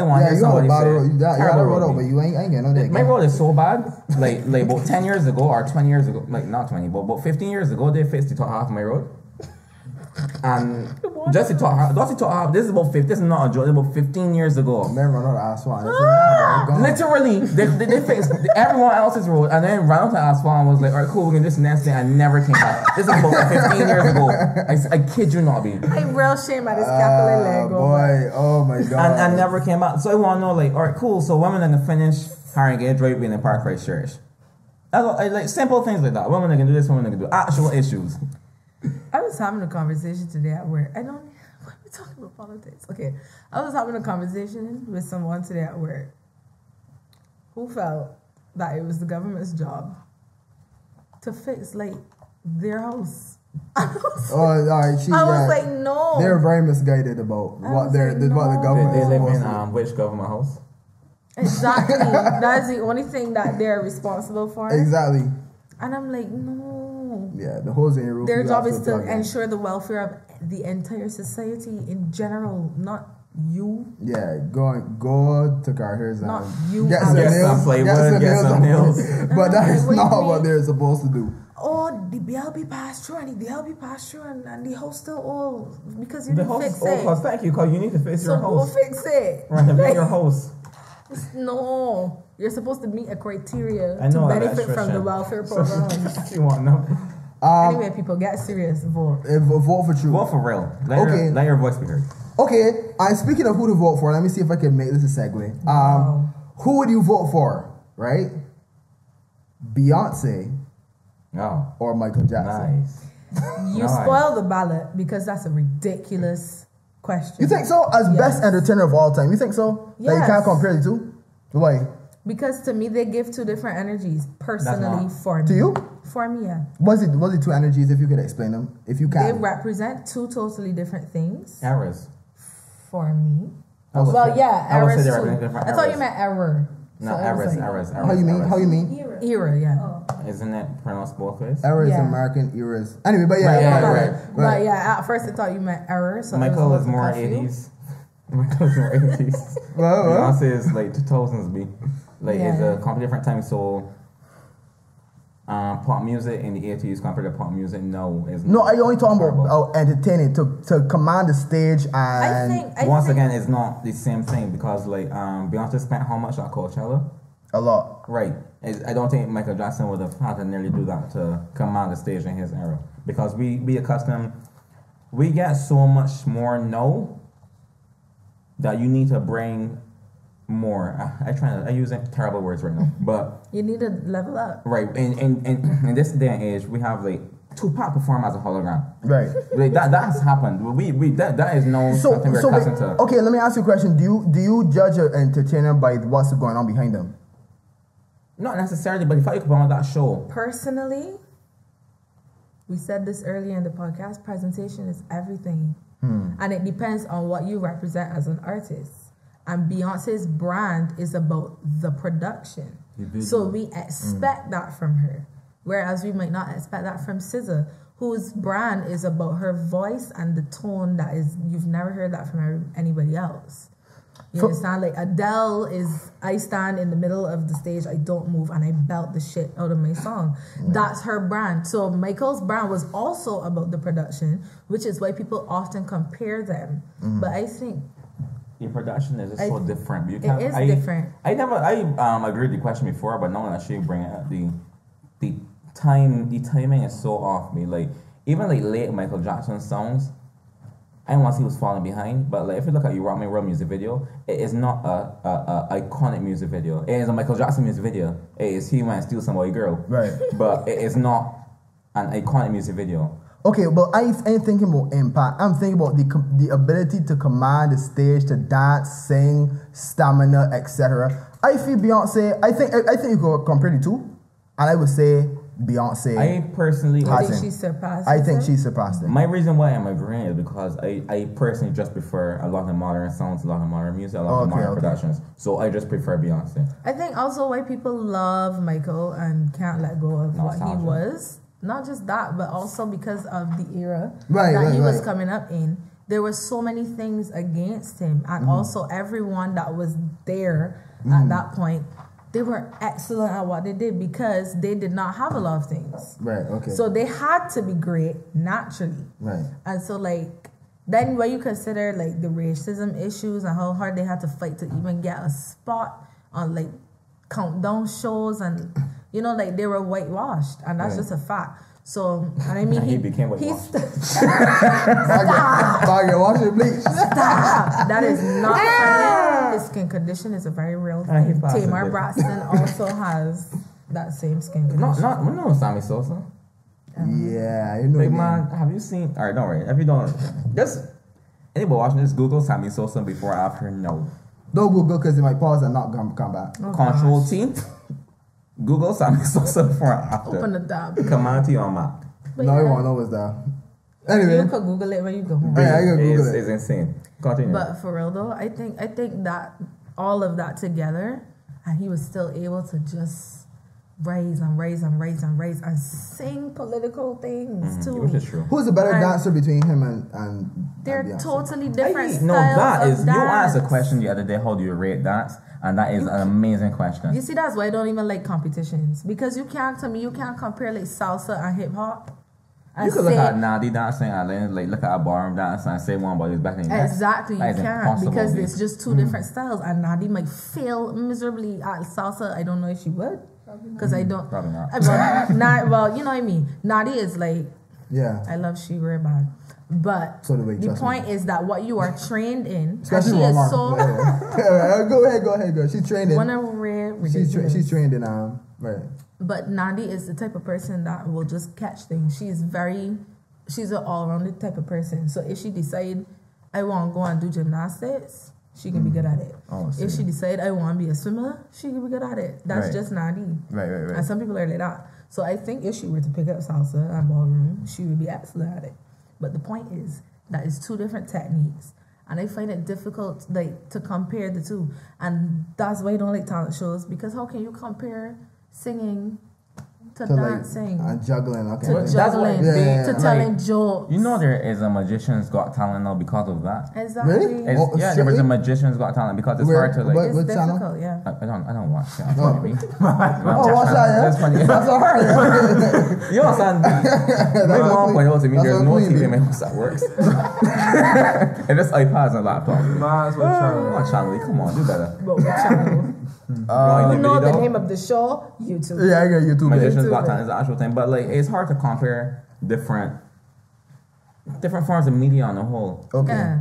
want to hear somebody say. You got a road over. You ain't getting no that. My road is so bad. Like about 10 years ago or 20 years ago, like not 20, but about 15 years ago, they fixed the top half of my road. And just to talk, this is about 50. This is not a joke. This is about 15 years ago. Never run out of asphalt. Literally, they fixed everyone else's road and then ran out to asphalt and was like, alright, cool, we're gonna do this next thing. I never came back. This is about 15 years ago. I kid you not, B. I'm real shame at this capital leg. Boy, oh my god. And never came back. So I want to know, like, alright, cool. So women are gonna finish Harringay Drive in the Park Christchurch. Like simple things like that. Women are gonna do this. Women are gonna do actual issues. I was having a conversation today at work. Why are we talking about politics? Okay. I was having a conversation with someone today at work who felt that it was the government's job to fix, like, their house. I was like, no. They're very misguided about what the government They is live supposed in to do. which government house? Exactly. That's the only thing that they're responsible for. Exactly. And I'm like, no. Yeah, the holes in your roof. Their you job have is to to plug in. ensure the welfare of the entire society in general, not you. Yeah, go to Carter's and Not you. get Alex. some nails. Get some nails. But that is What do you not what mean? they're supposed to do. Oh, the BLB passed through and the BLB passed through and the house still old because you The didn't house fix is old, it. cause thank you, cause you need to fix So your go house. fix it. Renovate your house. No, you're supposed to meet a criteria I know to that benefit from the expression. welfare program. You want no? Anyway, people, get serious. Vote. Vote for True. Vote for real. Okay. Let your voice be heard. Okay, and speaking of who to vote for, let me see if I can make this a segue. Wow. Who would you vote for, right? Beyonce Oh, or Michael Jackson? nice. You Nice. spoil the ballot because that's a ridiculous question. You think so? As Yes. best entertainer of all time, you think so? That you Yes. can't compare the two? Why? Because to me, they give two different energies. Personally, not- for me. To you? For me, yeah. Was it two energies? If you could explain them, if you They can. represent two totally different things. Errors. For me. I would Well, say- yeah, I would say errors they too. represent different I thought you errors. meant error. No, So I was errors, like, errors. How you mean? How you mean? Era, yeah. Isn't it pronounced both ways? Errors, Yeah. American eras. Anyway, but yeah, Right, yeah, right. But yeah, at first I thought you meant error. So Michael I was is about to more cuff you. 80s. Michael is more 80s. Well, Beyonce is like 2000s, B. Like, it's Yeah. a completely different time, so... pop music in the 80s compared to pop music now is no, I only talking comparable. about entertaining to command the stage and Once again, it's not the same thing because like Beyonce spent how much at Coachella? a lot. Right. I don't think Michael Jackson would have had to nearly do that to command the stage in his era because we accustomed, we get so much more now that you need to bring more. I use terrible words right now, but You need to level up. right in this day and age, we have like Tupac perform as a hologram. Right. Like that has happened. That is no something we're accustomed to. Okay, let me ask you a question. Do you judge an entertainer by what's going on behind them? Not necessarily, but if I could put on that show, Personally, we said this earlier in the podcast, presentation is everything. And it depends on what you represent as an artist. And Beyonce's brand is about the production. So we expect that from her. Whereas we might not expect that from SZA, whose brand is about her voice and the tone that is, you've never heard that from anybody else. You understand? Like Adele is, I stand in the middle of the stage, I don't move, and I belt the shit out of my song. That's her brand. So Michael's brand was also about the production, which is why people often compare them. But I think your production is just so different. You it is different. I agreed with the question before, but now that she bring it up, the timing is so off me. Like even like late Michael Jackson songs, I don't want to see who's falling behind, but like if you look at your Rock Me World music video, it is not a iconic music video. It is a Michael Jackson music video. It is He Might Steal Somebody Girl. Right. But it is not an iconic music video. Okay, well, I ain't thinking about impact. I'm thinking about the ability to command the stage, to dance, sing, stamina, etc. I feel Beyonce. I think you could compare the two, and I would say Beyonce. I personally, I Hasn't. think she surpassed I think her. she surpassed it. my reason why I'm agreeing is because I personally just prefer a lot of modern sounds, a lot of modern music, a lot of modern productions. So I just prefer Beyonce. I think also why people love Michael and can't let go of what he Nostalgia. was. Not just that, but also because of the era Right, that he was right. coming up in. There were so many things against him, and also everyone that was there at that point. they were excellent at what they did because they did not have a lot of things. Right. Okay. So they had to be great naturally. right. And so like then when you consider like the racism issues and how hard they had to fight to even get a spot on like countdown shows and you know like they were whitewashed and that's just a fact. So and I mean He became whitewashed. Bag washing bleach. Stop. That is not funny. His skin condition is a very real thing. he passed Tamar it. Braxton also has that same skin condition. We know Sammy Sosa. Yeah, you know. Like the man, have you seen? All right, don't worry. If you don't, just anybody watching this, Google Sammy Sosa before or after. No, name. Don't Google because it might pause and not come back. Oh, Control gosh. T. Google Sammy Sosa before or after. Open the tab. Command T on Mac. But No, yeah, you won't know what's there. Anyway, you could Google it when you go home. yeah, I can Google It's it. insane. Continue. But for real though, I think that all of that together, and he was still able to just raise and sing political things too. Which is true. Who's the better And- dancer between him and They're Beyonce? totally different No, styles that of is. You asked a dance. question the other day. How do you rate dance? And that is an amazing question. You see, that's why I don't even like competitions because you can't compare like salsa and hip hop. You could look at Nadi dancing and then like look at a ballroom dance and say one body's better than that. Exactly, you That is can't impossible, because dude. it's just two different styles. And Nadi might fail miserably at salsa. I don't know if she would because I don't. Probably not. Well, you know what I mean. Nadi is like Yeah. I love she very bad, but So do we, the trust point is that what you are trained in, and Especially she is Walmart. so Go ahead, girl. She's trained in. one of rare ridiculous. She's trained in right. But Nandi is the type of person that will just catch things. She's an all-rounded type of person. So if she decide I want to go and do gymnastics, she can be good at it. Oh, I if see. she decide I want to be a swimmer, she can be good at it. That's Right. just Nandi. Right. And some people are like that. So I think if she were to pick up salsa and ballroom, she would be excellent at it. But the point is that it's two different techniques. And I find it difficult like to compare the two. And that's why I don't like talent shows, because how can you compare singing to dancing, and juggling. Okay. to That's juggling, what they- to like, telling jokes? You know there is a Magician's Got Talent now because of that. Exactly. Really? It's, Oh, yeah, there was a strictly? Magician's Got Talent because it's Where- hard to like. what- It's what channel? difficult, yeah. I don't watch. Yeah, Oh. me. Oh, watch that, yeah? That's funny. That's all right. You understand? My mom pointed out to me That's there's what no clean, TV in baby. my house that works. And just iPads and laptops. Might as well try. What channel? Come on, do better. But what channel? Right, You know the video. name of the show? YouTube. Yeah, I got YouTube. Magician's YouTube Got it. Talent is the actual thing, but like it's hard to compare different forms of media on the whole. Okay. Yeah.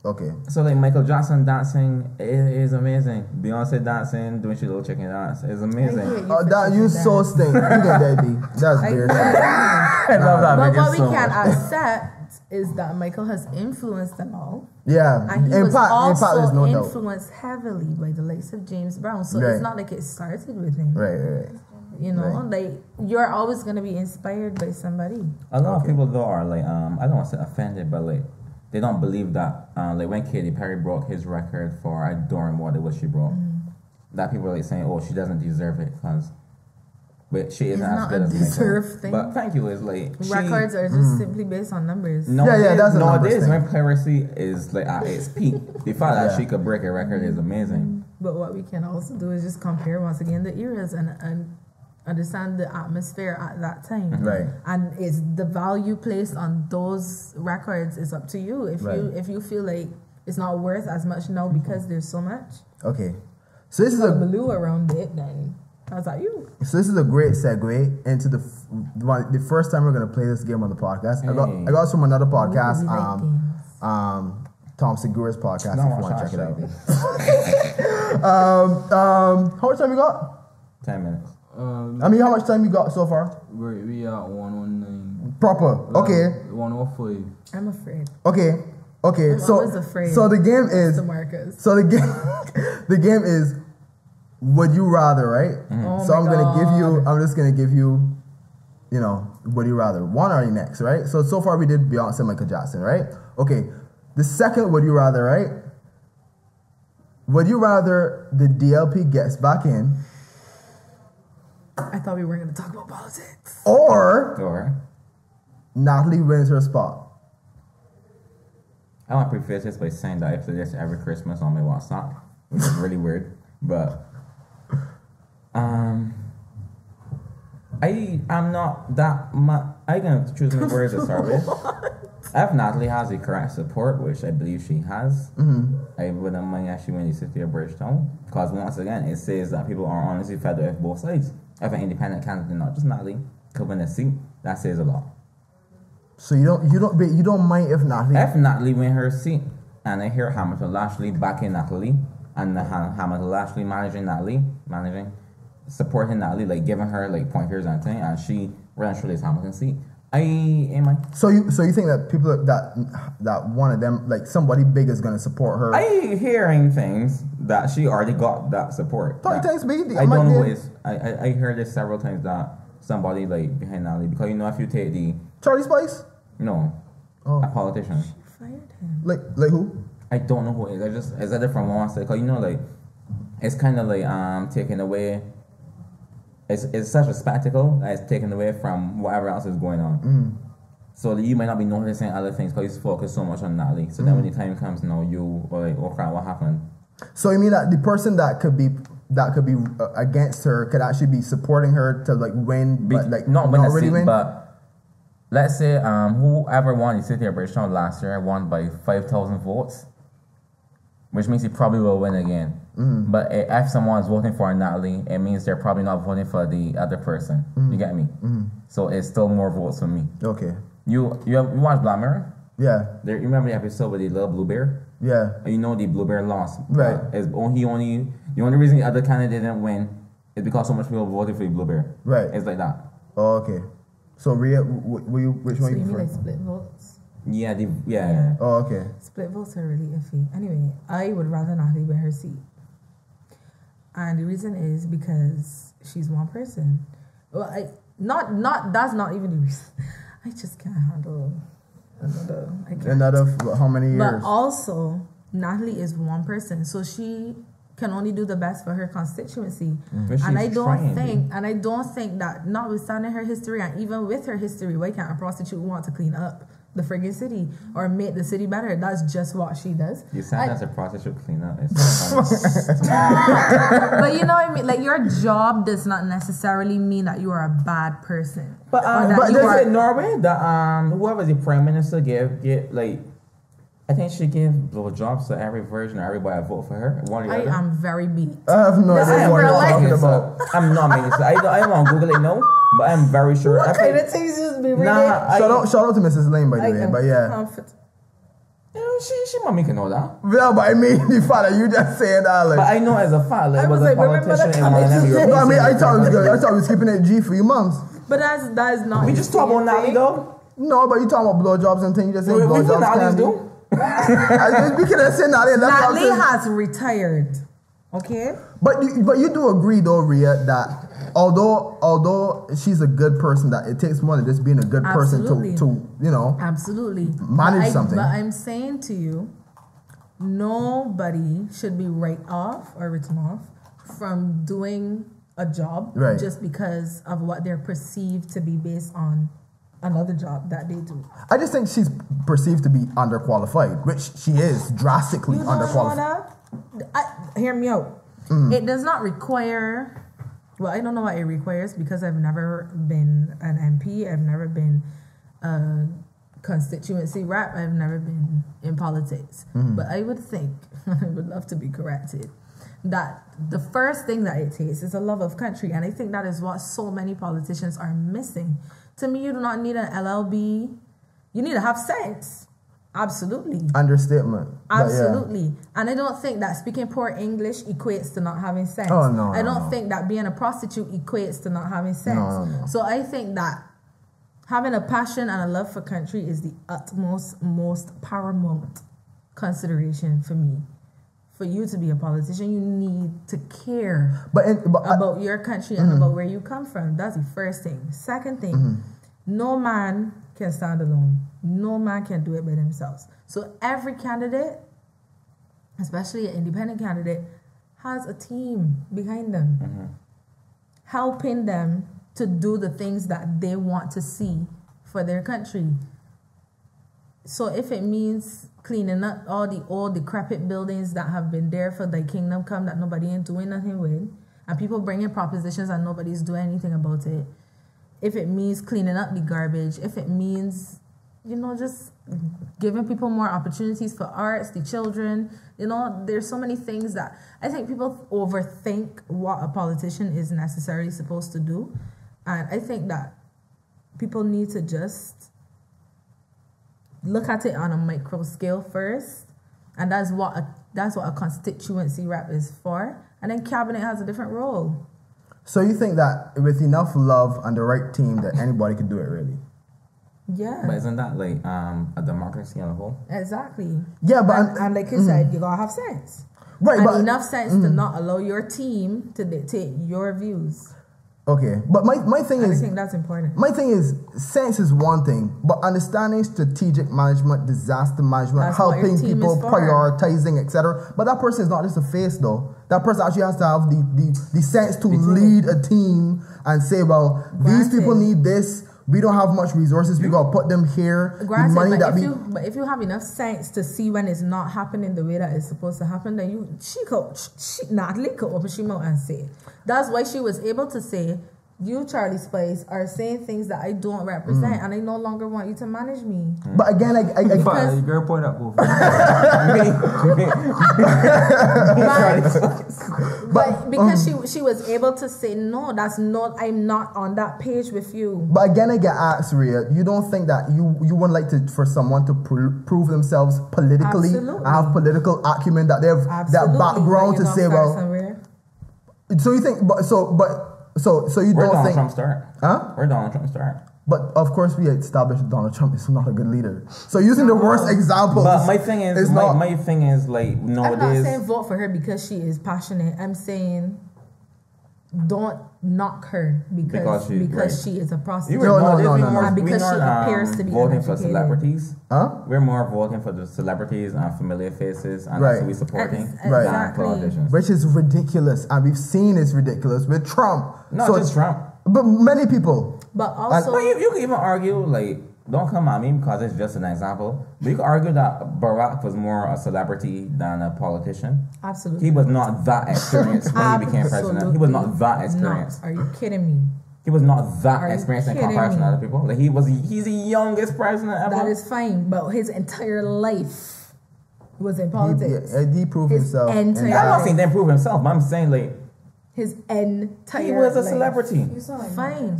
Okay. So like Michael Jackson dancing is amazing. Beyonce dancing, doing she little chicken dance is amazing. I hear Oh, for that pushing you that. so stink. You got that, B. That's I weird. hear I love that But video what we so can much. accept is that Michael has influenced them all. Yeah. And he was Impact also is no doubt. influenced heavily by the likes of James Brown. So Right. it's not like it started with him. Right. You know, Right. like you're always gonna be inspired by somebody. A lot of people though are like I don't want to say offended, but like they don't believe that like when Katy Perry broke his record for I don't remember what she broke, that people are like saying, oh, she doesn't deserve it because but she isn't It's as not good a as Michael. deserved thing. But thank you is like Records are just simply based on numbers. Nowadays, that's a numbers nowadays thing. when piracy is like at its peak, the fact that Yeah. she could break a record is amazing. But what we can also do is just compare once again the eras and understand the atmosphere at that time. Right. And it's the value placed on those records is up to you. If you feel like it's not worth as much now because there's so much Okay. So this is a blue around it, then how's that you? So this is a great segue into the first time we're gonna play this game on the podcast. I got this from another podcast, We like games. Tom Segura's podcast. No, if you want to watch check it that out. How much time you got? 10 minutes. I mean, how much time you got so far? We are 119. Proper. Okay. 105. I'm afraid. Okay. I'm So always afraid. so the game is The markers. so the game the game is would you rather, right? Oh So my I'm just gonna give you, you know, would you rather? One or next, right? So far we did Beyonce, Michael Jackson, right? Okay. The second would you rather, right? Would you rather the DLP gets back in I thought we weren't going to talk about politics. or Or Natalie wins her spot? I want to preface this by saying that I play this every Christmas on my WhatsApp, which is really weird. But I'm not that much. I can choose my words to start with. If Natalie has the correct support, which I believe she has, I wouldn't mind actually when you sit there Bridgetown, because once again it says that people are honestly fed with both sides. If an independent candidate, not just Natalie, could win a seat, that says a lot. So you don't mind if Natalie. If Natalie win her seat, and I hear Hamilton Lashley backing Natalie, and Hamilton Lashley managing, supporting Natalie, like giving her like pointers and thing, and she runs through this Hamilton seat. So you think that people that one of them, like somebody big, is gonna support her? I hearing things that she already got that support. Thanks, baby. I don't know who it is. I heard this several times that somebody like behind Natalie, because you know if you take the Charlie Spice? No, a politician. Fired him. Like who? I don't know who it is. Is that from one side? Because you know, like it's kind of like taken away. It's such a spectacle that it's taken away from whatever else is going on. So you might not be noticing other things because you focus so much on Natalie. So then when the time comes, you are like, oh crap, what happened? So you mean that the person that could be against her could actually be supporting her to like win, but like not really seat, win? But let's say whoever won the City of Bridgetown last year won by 5,000 votes, which means he probably will win again. But if someone is voting for Natalie, it means they're probably not voting for the other person. You get me? So it's still more votes for me. Okay. You watch Black Mirror? Yeah. You remember the episode with the little blue bear? Yeah. You know the blue bear lost. Right. The only reason the other candidate didn't win is because so much people voted for the blue bear. Right. It's like that. Oh, okay. So Rhea, which So one you you mean prefer? like split votes? Yeah. Oh, okay. Split votes are really iffy. Anyway, I would rather Natalie win her seat. And the reason is because she's one person. Well, that's not even the reason. I just can't handle another. I can't. Another how many years? But also, Natalie is one person, so she can only do the best for her constituency. And I don't think that, notwithstanding her history, and even with her history, why can't a prostitute want to clean up the friggin' city or make the city better? That's just what she does. You sound as a prostitute cleaner. But you know what I mean? Like, your job does not necessarily mean that you are a bad person. But does it Norway that whoever the prime minister get like, I think she gave blowjobs to every version or everybody vote for her. I am very beat. I have no idea what you're talking about. I'm not making sense. I don't want to Google it now, but I'm very sure. What kind of things just be reading? Shout out to Mrs. Lane, by the way. But yeah. She might make know that. Yeah, but I mean the fact that you just saying that, like. But I know as a fact, like, I was was a like, remember politician the in one of them comments? European I mean, I thought it was cities. good. I thought we were skipping it G for you moms. But that is not. We just talk about Natalie though. No, but you talking about blowjobs and things. You just saying We blowjobs. Natalie's do. I just because I said Natalie. That's what I'm Natalie saying. has retired. Okay. But you do agree though, Rhea, that although she's a good person, that it takes more than just being a good Absolutely. person to Absolutely manage something. But I'm saying to you, nobody should be written off from doing a job just because of what they're perceived to be based on another job that they do. I just think she's perceived to be underqualified, which she is drastically You don't know underqualified. that? Hear me out. It does not require. Well, I don't know what it requires because I've never been an MP. I've never been a constituency rep. I've never been in politics. But I would think, I would love to be corrected, that the first thing that it takes is a love of country. And I think that is what so many politicians are missing. To me, you do not need an LLB. You need to have sense. Absolutely. Understatement. Absolutely. Yeah. And I don't think that speaking poor English equates to not having sense. Oh, no. I don't think that being a prostitute equates to not having sense. No. So I think that having a passion and a love for country is the utmost, most paramount consideration for me. For you to be a politician, you need to care about your country and about where you come from. That's the first thing. Second thing, no man can stand alone. No man can do it by themselves. So every candidate, especially an independent candidate, has a team behind them, helping them to do the things that they want to see for their country. So if it means cleaning up all the old decrepit buildings that have been there for the kingdom come that nobody ain't doing nothing with, and people bringing propositions and nobody's doing anything about it, if it means cleaning up the garbage, if it means, just giving people more opportunities for arts, the children, there's so many things that I think people overthink what a politician is necessarily supposed to do. And I think that people need to just look at it on a micro scale first. And that's what a constituency rep is for. And then cabinet has a different role. So you think that with enough love and the right team that anybody could do it, really? Yeah. But isn't that like a democracy on a whole? Exactly. Yeah, but and like you said, you gotta have sense. right, and but enough sense to not allow your team to dictate your views. okay. But my thing And I is, think that's important. my thing is, sense is one thing, but understanding strategic management, disaster management, That's what your helping team people, is for. prioritizing, etc. But that person is not just a face, though. That person actually has to have the sense to lead a team and say, well, these people Granted. need this. We don't have much resources. We gotta put them here. Granted, the money but that if you have enough sense to see when it's not happening the way that it's supposed to happen, then Natalie could open she mouth and say. That's why she was able to say, you, Charlie Spice, are saying things that I don't represent, and I no longer want you to manage me. But again, I Because- But girl point up both. But because she was able to say, no, I'm not on that page with you. But again, I get asked, Rhea, you don't think that you wouldn't like for someone to prove themselves politically, Absolutely. have political acumen, that they have that Absolutely. background But to say, you're not well, somewhere. so you think, so you Where don't Donald think, Trump start? huh? Where Donald Trump start? But of course, we established that Donald Trump is not a good leader. So using the worst examples, But my thing is, my thing is like I'm not nowadays. saying vote for her because she is passionate. I'm saying don't knock her because Because she is a prostitute. You were No, nowadays no, we're no, more- no. And because we're she not, appears to be voting for uneducated. celebrities. huh? We're more voting for the celebrities and familiar faces, and Right. that's who we supporting Right. than Exactly. politicians. Which is ridiculous, and we've seen it's ridiculous with Trump. Not So- just Trump. but many people. But also, But you can even argue, like, don't come at me because it's just an example. But you can argue that Barack was more a celebrity than a politician. absolutely. He was not that experienced when he became president. He was not that experienced. Are you kidding me? He was not that Are you experienced in kidding comparison to me? other people. Like he's the youngest president ever. That is fine, but his entire life was in He, politics. he proved His himself. in entire- that. I'm not saying they improve himself, but I'm saying like His entire he was a life. celebrity. Fine,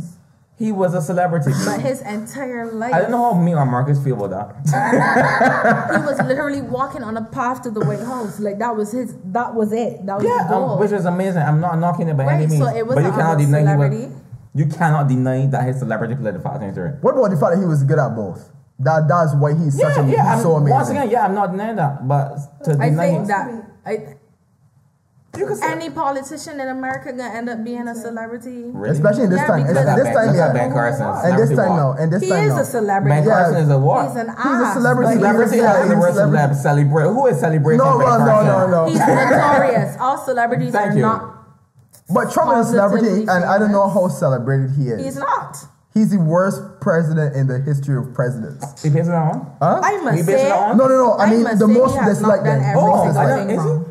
He was a celebrity. but his entire life. I don't know how me or Marcus feel about that. He was literally walking on a path to the White House. Like that was it. That was his goal. Which is amazing. I'm not knocking it by any Right, means. so it was but you not cannot about deny celebrity. you cannot deny that his celebrity played a factor into it. What about the fact that he was good at both? That's why he's he's so amazing. Once again, I'm not denying that, but to I deny think him, that you can say any politician in America gonna end up being a celebrity. really? Especially in this Yeah, time. because- This time, That's yeah. Ben Carson. And this time, no. And this He time, is no. a celebrity. Ben Carson is a what? He's an He's a ass. celebrity. but he's a Celebrity Yeah, has he's the a word celebrity. celebrate. Who is celebrating No, Ben Carson? no. He's notorious. All celebrities Thank are you. not. But Trump is a celebrity, Positively and I don't know famous. how celebrated he is. He's not. He's the worst president in the history of presidents. He based it on? Huh? I must He based say. it on? No. I mean, must the say most he has not disliked done then. every Most single disliked. thing Is he? wrong.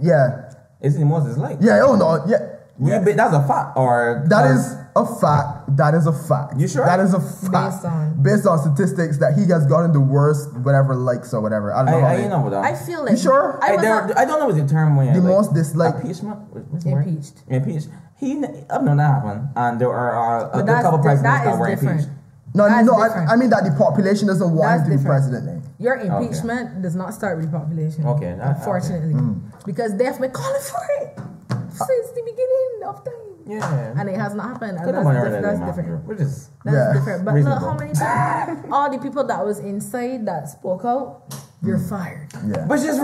Yeah. Is he most disliked? Yeah. Oh no. Yeah. That's a fact, or That is a fact. That is a fact. You sure? That is a fact. Based on- statistics that he has gotten the worst whatever likes or whatever. I don't know. how I many- you know about that. I feel like You sure? I was not I don't know what the term when The most disliked. impeachment. What's the word? impeached. Impeached. I've known that happen, and there are a But good that's couple presidents that that is were different. impeached. No, That's no. different. I mean that the population doesn't want That's him to be different. president. Then. Your impeachment does not start with the population. Okay, unfortunately, because they've been calling for it since the beginning of time. Yeah. And it has not happened. And Good that's, minority that's man, different. which is That's Yeah. different. But Reasonable. look how many people, all the people that was inside that spoke out, you're fired. Yeah. which is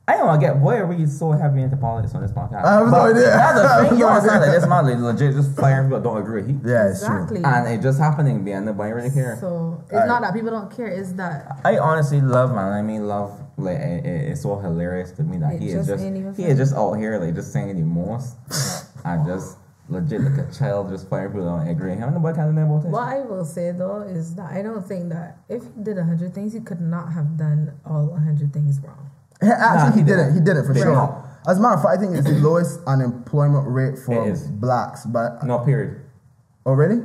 I don't get why are we so heavy into politics on this podcast? I have no But idea. That's I the have thing. You no understand idea. that this man like, legit just firing people that don't agree. Yeah, it's Exactly. And it just happening being nobody really care. So it's Alright. not that people don't care. It's that I honestly love, man. I mean, love. Like it's so hilarious to me that It he is just just ain't even he is just out here like just saying the most and just legit like a child just firing people that don't agree. How nobody can do about it? what I will say though is that I don't think that if he did 100 things, he could not have done all 100 things wrong. Actually, he he didn't. didn't. He didn't for Right. sure. No. As a matter of fact, I think it's the lowest unemployment rate for It is. blacks. But No, period. Oh, really?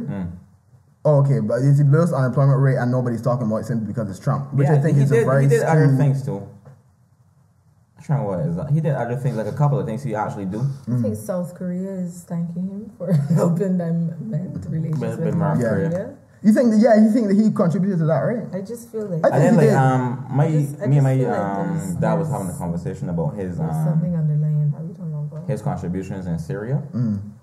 Oh, okay, but it's the lowest unemployment rate and nobody's talking about it simply because it's Trump, which I think is a very he did other skewed- things too. I'm trying what is that? He did other things, like a couple of things he actually do. I think South Korea is thanking him for helping them mend relations with North Yeah. Korea. You think that he contributed to that, right? I just feel like I And then he like did. me and my feel like dad was having a conversation about his there's something underlying that we don't know about. his contributions in Syria.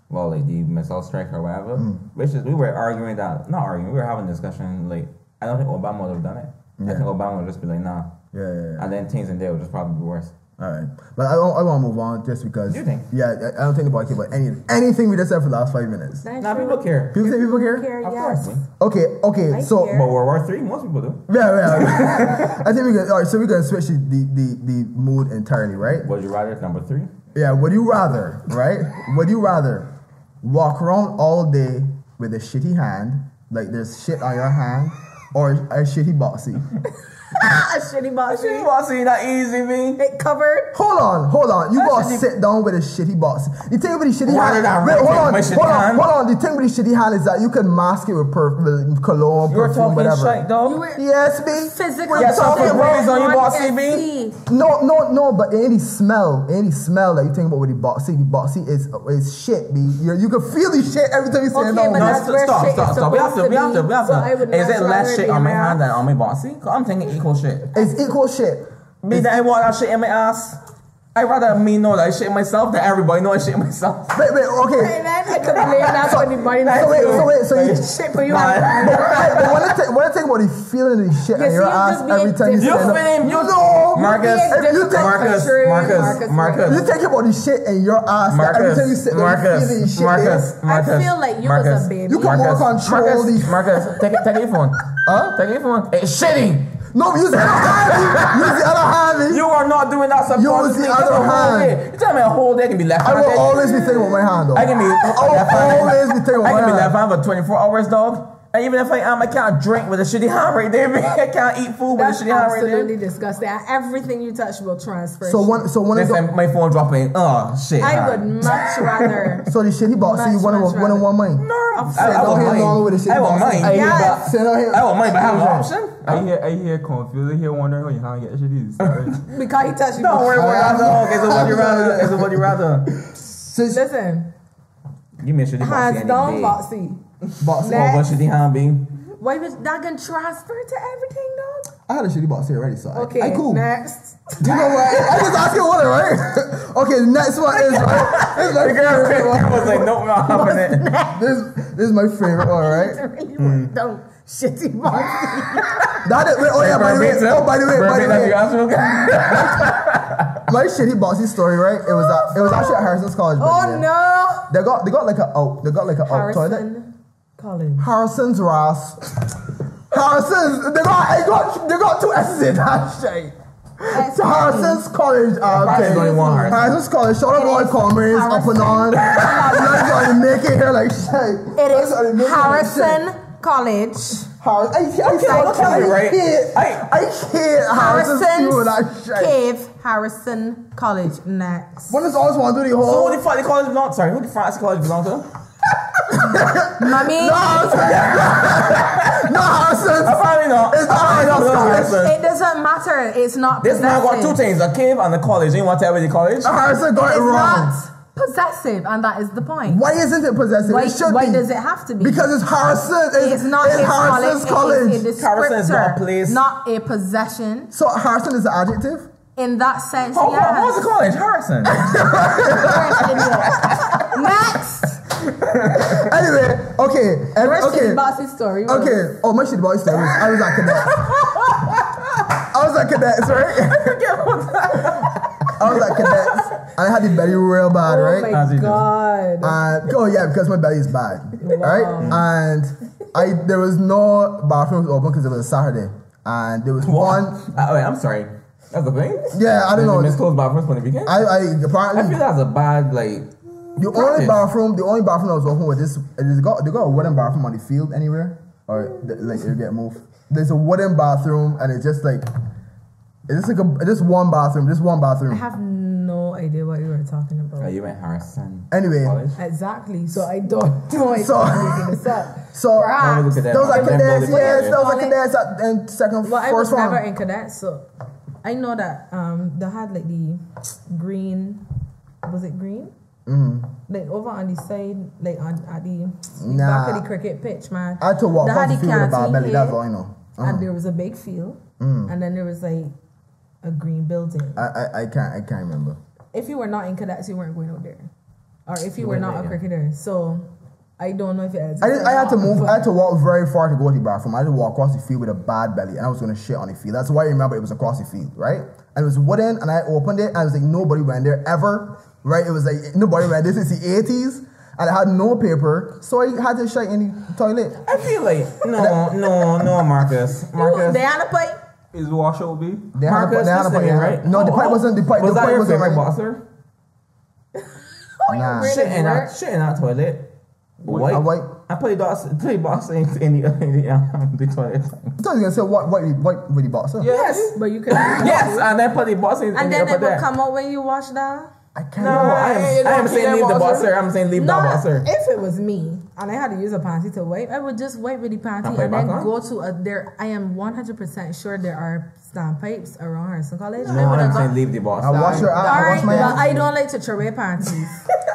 Well, like the missile strike or whatever. Which is we were arguing that we were having a discussion like I don't think Obama would have done it. I think Obama would just be like nah. Yeah. And then things in there would just probably be worse. All right, but I want to move on just because. You think? Yeah, I don't think about it, but anything we just said for the last 5 minutes. Nah, people care. People think people care? Of Yes. course. Okay, I so care. But World War III, most people do. yeah. I think we can. All right, so we're gonna switch the mood entirely, right? Would you rather number 3? Yeah. Would you rather, right? Would you rather walk around all day with a shitty hand, like there's shit on your hand, or a shitty boxy? A shitty box. See that easy, me. It covered. Hold on. You That gotta shitty- sit down with a shitty box. The thing with the shitty Why hand. did I Wait, take hold on. my shitty hand? Hold on. The thing with the shitty hand is that you can mask it with cologne, You were perfume, talking whatever. shit, dog. You were Yes, B. physical. We're Yeah, talking something about- raised on your box, CB. No, but any smell that you think about with the boxy is shit, B. You can feel the shit every time you say Okay, it. but No, that's where shit is Stop. We have supposed to. to be. So I would Is it much less rather shit be on my around- hand than on my boxy? Cause I'm thinking equal shit. it's equal shit. Me that I want that shit in my ass. I rather me know that I shit in myself than everybody know I shit in myself. Wait, okay. And then I could blame that for anybody. So you. Shit for you. But when I think about the feeling of the shit in You your see, you ass just being every time you You stand up. feeling? You No, Marcus. If you think- Marcus. You think about the shit in your ass every time you sit there, you feel the shit. I feel like you was a baby. You can more control the. Marcus, take your phone. Huh? Take your phone. It's shitting. No, use the other hand. Use the other hand. You are not doing that Use the other hand. You tell me a whole day can be left I handed. will always be thinking about my hand, though. I can be I will always be thinking I about can be my left hand. hand for 24 hours, dog. And even if I am, I can't drink with a shitty hand right there. I can't eat food with That's a shitty hand right absolutely there. disgusting. Everything you touch will transfer. So one is Listen, my phone dropping. Oh shit. I would much rather. so the shitty box. So you Much, want much to one mind. I Sit down won't here long with mind. the shitty I won't box. mind. Yes. Sit down here. I won't mind, but I have an option. I hear confused. I hear wondering how you can't get shit is. Because he touched you. Don't worry about that, dog. It's a would you rather. It's a would you rather. Listen, Give me a shitty box hands any down, day. Boxy. Box. Next. Oh, what shitty hand be? Why was that can transfer to everything, dog? I had a shitty box here already, so Okay, I cool. next. You know what? I was asking one, right? Okay, the next one is right. This is my favorite I one. was like, nope, not happening. This is my favorite one, right? I really want don't shitty Boxy. That is, wait, oh yeah, by the way, by the way, my shitty boxy story, right? It was actually at Harrison's College. by the Oh way. no! They got like a out toilet. Harrison College. Harrison's Ross. Harrison's. They got two S's in that shit. So Harrison's College. There's only one Harrison. Harrison's College. Shout out to all comrades up and on. Let's go and make it here like shit. It is Harrison College. I hate Harrison's school that shit. Cave, Harrison College. Next. One is always want to do the So whole. who the fuck the college belong? Sorry, who the fancy college belong to? Mommy. No, Harrison's. Apparently not. It's not Harrison. It doesn't matter. It's not This man got two possessive. things: a cave and a college. You want to tell me the college? Harrison got it It's wrong. not possessive, and that is the point. Why isn't it possessive? Why, It should why be. does it have to be? Because it's Harrison. it's not it's his Harrison's college. It college. is a Harrison is not a descriptor, place. not a possession. So Harrison is an adjective? In that sense, Oh, yes. what's the college? Harrison. Next. Anyway, okay. Where's Okay. Shitty Boss's story? Okay. Oh, my shitty boy story. I was at cadets. Right? I was at cadets. And I had the belly real bad, Oh right? my As he do. god. And oh yeah, because my belly is bad, right? And there was no bathrooms open because it was a Saturday, and there was one. Wait, I'm sorry. That's the thing. Yeah, I don't know. Miss closed bathrooms for the weekend. I I apparently feel that's a bad like. the only bathroom that was open with this. They got a wooden bathroom on the field anywhere, or like it get moved. There's a wooden bathroom, and it's just like Is this like just one bathroom? Just one I bathroom. have no idea what you were talking about. Oh, you went Harrison. Anyway. College? Exactly. So I don't know if So- I'm making this up. So Perhaps. Look at that. those are Them cadets. bullies Yes, there. those are cadets in second, Well, I was first never round. in cadets, so I know that they had like the green. Was it green? Like over on the side, like at the back of the cricket pitch, man. I had to walk They across had the field with a bad canteen belly. That's here, all I know. And there was a big field, and then there was like a green building. I can't remember. If you were not in cadets, you weren't going out there, or if you were weren't not there, a yeah. cricketer. So I don't know if it exists. I had to move. I had to walk very far to go to the bathroom. I had to walk across the field with a bad belly, and I was going to shit on the field. That's why I remember it was across the field, right? And it was wooden, and I opened it, and I was like, nobody went there ever, right? It was like nobody went there since the 80s, and I had no paper, so I had to shit in the toilet. I feel like no, Marcus. They had a pipe. Is washout B? They had Marcus, a listen pipe, to me, yeah. right? No, the pipe wasn't. The pipe. Was the that pipe your wasn't favorite right. boxer? Nah. Really Shit in work? that toilet. White. white. I play boxing in the toilet. I thought you were gonna say white really boxer. Yes. But you could. Yes, and then play boxing in And the then it upper would there. come out when you wash that. I can't No, remember. I am saying leave the boxer. I'm saying leave the boxer. If it was me and I had to use a panty to wipe, I would just wipe with the panty And put it and then back on? go to a there. I am 100% sure there are standpipes around Harrison College. I No, would I'm have saying gone. leave the boxer. I wash your. All I right, wash my but ass. I don't like to throw away panties.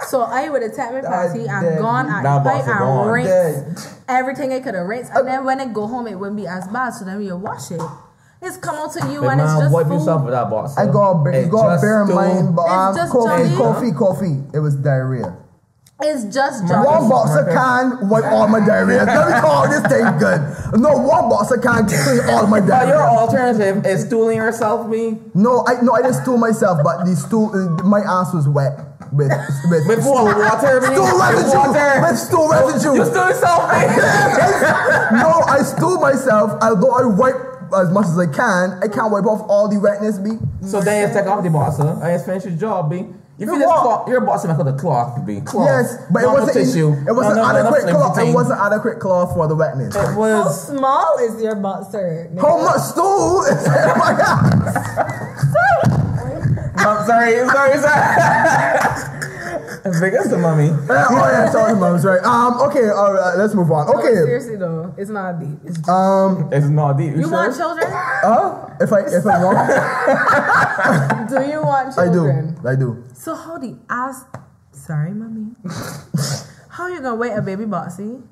So I would have taken my panty and dead. gone at That the pipe boxer and gone. rinsed everything I could have rinsed. And then when I go home, it wouldn't be as bad. So then when you wash it, it's come out to you But and it's man, just wipe food. yourself with that boxer. I got to bear in mind, but It's just coffee. It was diarrhea. It's just One jogging. boxer can wipe all my diarrhea. Let me call this thing good. No, one boxer can clean all my But your diarrhea. alternative is stooling yourself, me. No, I didn't stool myself, but the stool, my ass was wet with With stool, what? Water, me? stool With residue. water. With stool residue. You stool yourself, me. No, I stool myself. Although I wipe as much as I can't wipe off all the wetness, B. So then you take off the boxer and you finish your job, B. You feel No, this what? cloth, your boxer make out of cloth, B. Cloth. Yes, but it Not wasn't. no tissue. It wasn't adequate flimsy cloth. It thing. wasn't adequate cloth for the wetness. It How was. small is your boxer? How much stool is in my ass? I'm sorry. Big as the mommy. Oh yeah, sorry, mom's right. Okay, all right, let's move on. No, Okay, seriously though, it's not deep. It's just, It's not deep. you sure? want children? if I want, Do you want I children? do. So how the ass? Sorry, mommy. How you gonna wait a baby boxy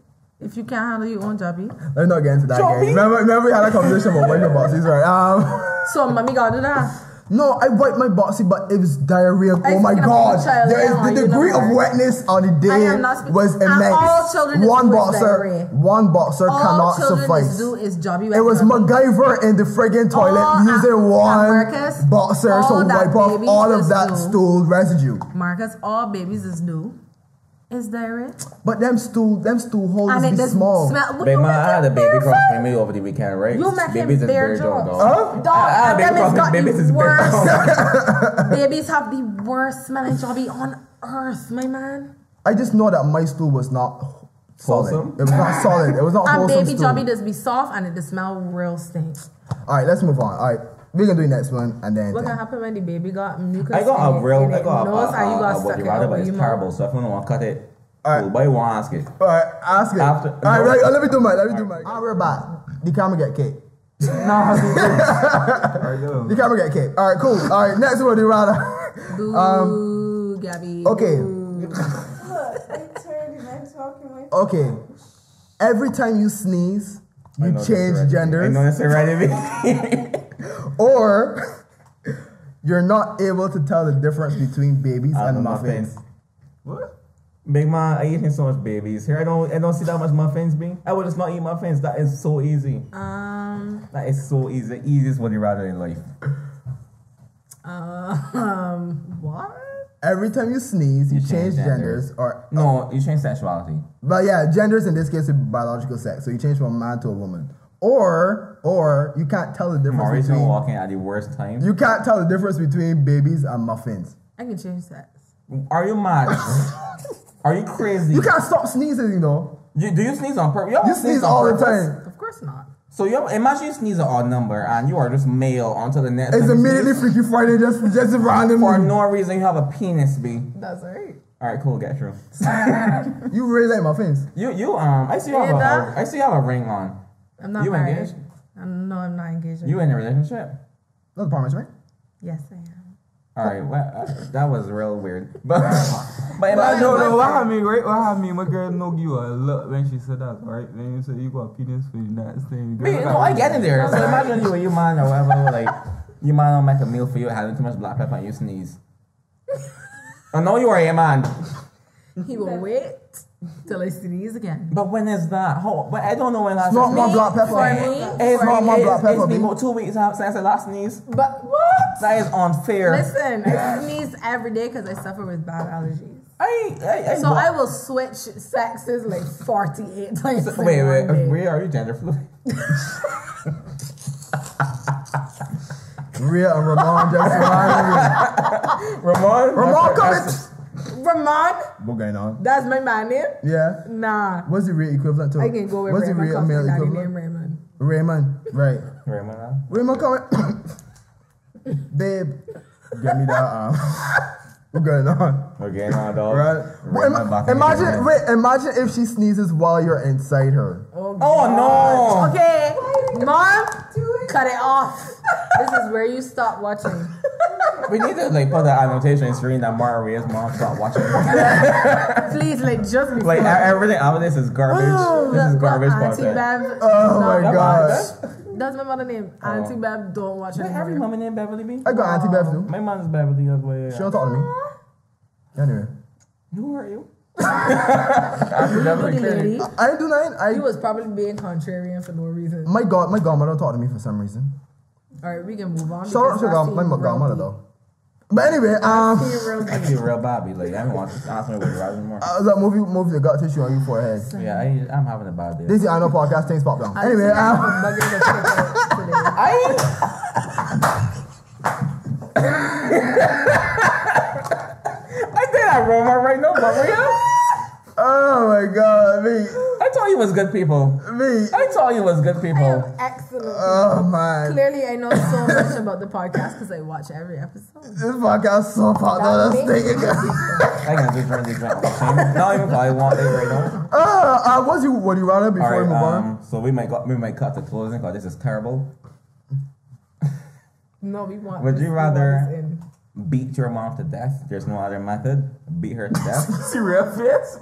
if you can't handle your own jobby? Let me not get into that Joey? game. Remember we had a conversation about wiping boxes, right? So mommy gotta do that. No, I wiped my boxy, but it was diarrhea. I Oh my speaking god, about child, there is yeah, the you degree know of that. wetness on the I day am not was and immense. all children is One do is boxer, diarrhea. one boxer All cannot children suffice. do is jobby. It was MacGyver in the friggin' toilet All using one Marcus, boxer to all that wipe off babies all of is that do. stool residue. Marcus, all babies is do is diarrhea. But them stool holes And it be does small. smell. Babe, You man, I make had a him baby bare cross fat. me over the weekend, right? You make him Babies is bare bare jaw. dog. Huh? Dog, and baby them has cross got me, babies the is bare worst. Babies have the worst smelling jobby on earth, my man. I just know that my stool was not solid. Wholesome? It was not solid. It was not And wholesome baby stool. jobby does be soft and it does smell real stink. All right, let's move on. All right, we're gonna do the next one and then. What gonna happen when the baby got mucus? I got in a it, real, in I it got nose and you got a stuck what it you rather, up but with it's your terrible. mouth? So if you don't want to cut it, Alright. cool, but you want to ask it. All right, ask it. After- All right, right. Let me do mine. All right, we're back. The camera get cake. Nah, I do. The camera get cake. All right, cool. All right, next one, the round. Boo, Gabby. Okay. Boo. Okay. Every time you sneeze, I you know this change already. I genders, know this already. or you're not able to tell the difference between babies and muffins. What? Big man, I eating so much babies. Here I don't see that much muffins being. I would just not eat muffins. That is so easy. That is so easy. The easiest what you rather in life. What? Every time you sneeze, you You change change genders, genders. or No, you change sexuality. but yeah, genders in this case is biological sex. So you change from a man to a woman, or you can't tell the difference Maurice between walking at the worst time. you can't tell the difference between babies and muffins. I can change sex. Are you mad? Are you crazy? You can't stop sneezing, you know. Do you sneeze on purpose? You sneeze all the time. Of course not. So you imagine you sneeze an odd number and you are just male onto the next. It's time you immediately sneeze. Freaky Friday, just randomly. For no reason, you have a penis, B. That's right. All right, cool, get through. You really like my face. I see you have a ring on. I'm not You married. engaged? I'm not engaged. You in a relationship? That's a promise, right? Yes, I am. All right, well, that was real weird. But imagine, No, what happened, right? What happened? My girl no give you a look when she said that, right? Then you say you got a penis for the next thing. I get in there. So imagine you and your man or whatever, like, your man don't make a meal for you, having too much black pepper and you sneeze. I know you are a man. He will wait till I sneeze again. But when is that? But I don't know when last It's not my black pepper. For me, It's not my black pepper, It's been B. about 2 weeks since I last sneeze. But what? That is unfair. Listen, I sneeze every day because I suffer with bad allergies. So I will switch sexes like 48 times. in Wait, one day. Rhea, are you gender fluid? Rhea and Ramon just Ramon? Ramon, come in. Ramon, What going on? that's my man name. Yeah. Nah, What's the Rhea equivalent to? I can go with What's the Raymond. Rhea Cause male my daddy equivalent? name Raymond. Raymond. Right. Ramon, huh? Raymond, come in. Babe, get me that. What's going on? Okay, no, dog. Right. Raymond back in Imagine, the imagine if she sneezes while you're inside her. Oh, no. Okay, Mom, cut it off. This is where you stop watching. We need to like put the annotation screen that Mara Rhea's mom stop watching. Please, like just before. Like everything out of this is garbage. This is garbage Auntie content. Bev. Oh my no, gosh. That's my mother name. Auntie Bev, don't watch it. Every mama named Beverly B. I got Auntie Bev too. My mom's Beverly as well. She don't talk to me. Anyway. Who are you? Auntie Beverly, Pretty clearly. lady. I ain't do nothing. You was probably being contrarian for no reason. My godmother don't talk to me for some reason. Alright, we can move on. Shout out to my godmother though. But anyway, I feel real Bobby. Like I don't want to ask me what you're riding more. that movie the gut tissue on your forehead. Yeah, I'm having a bad day. This is I know podcast things pop down. Anyway, I think I wrote my right now, but oh my god, me. I told you it was good people. Me. I told you it was good I people. am excellent. Oh man. Clearly, I know so much about the podcast because I watch every episode. This podcast so popped down. That's thinking. I can just run the drink. Not even probably want it right now. What do you rather before we move on? So we might cut the closing because this is terrible. No, we want. Would this- you we want rather this in. beat your mom to death? There's no other method. Beat her to death. See real face.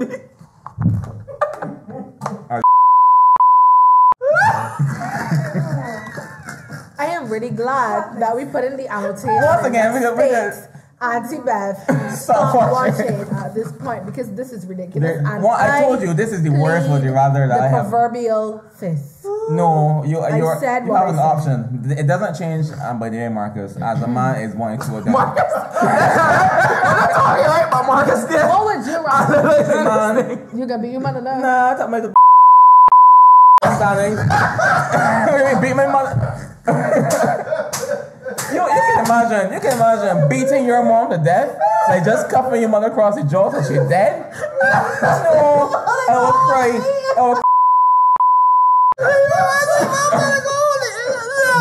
I am really glad that we put in the annotation. Once again, we that states Auntie Beth stop watching. watching at this point because this is ridiculous. And I told you this is the worst. Would you rather that the I have? proverbial fist. No, you said have what an I option. It doesn't change. By the way, Marcus, as a man is wanting to go down. Right, but Marcus did. What would you rather? Man, You can be human enough. nah, I thought my standing. Beat my mother. You can imagine beating your mom to death, like just cuffing your mother across the jaw till she's dead. No, I will cry.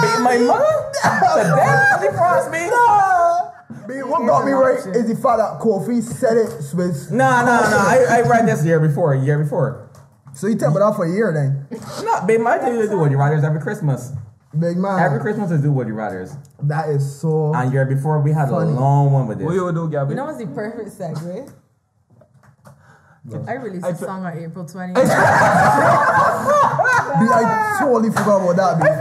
Beat my mother to death? What cross me? What got me right is the fact that Kofi said it with. No. I read this year before. So you tell me that for a year then? No, babe, I tell you to do Woody Riders every Christmas. Big man. Every Christmas is do Woody Riders. That is so. And year before we had Funny. a long one with this. What you do, Gabby? You know what's the perfect segue? I released a song on April 20th. I totally forgot about that. Babe.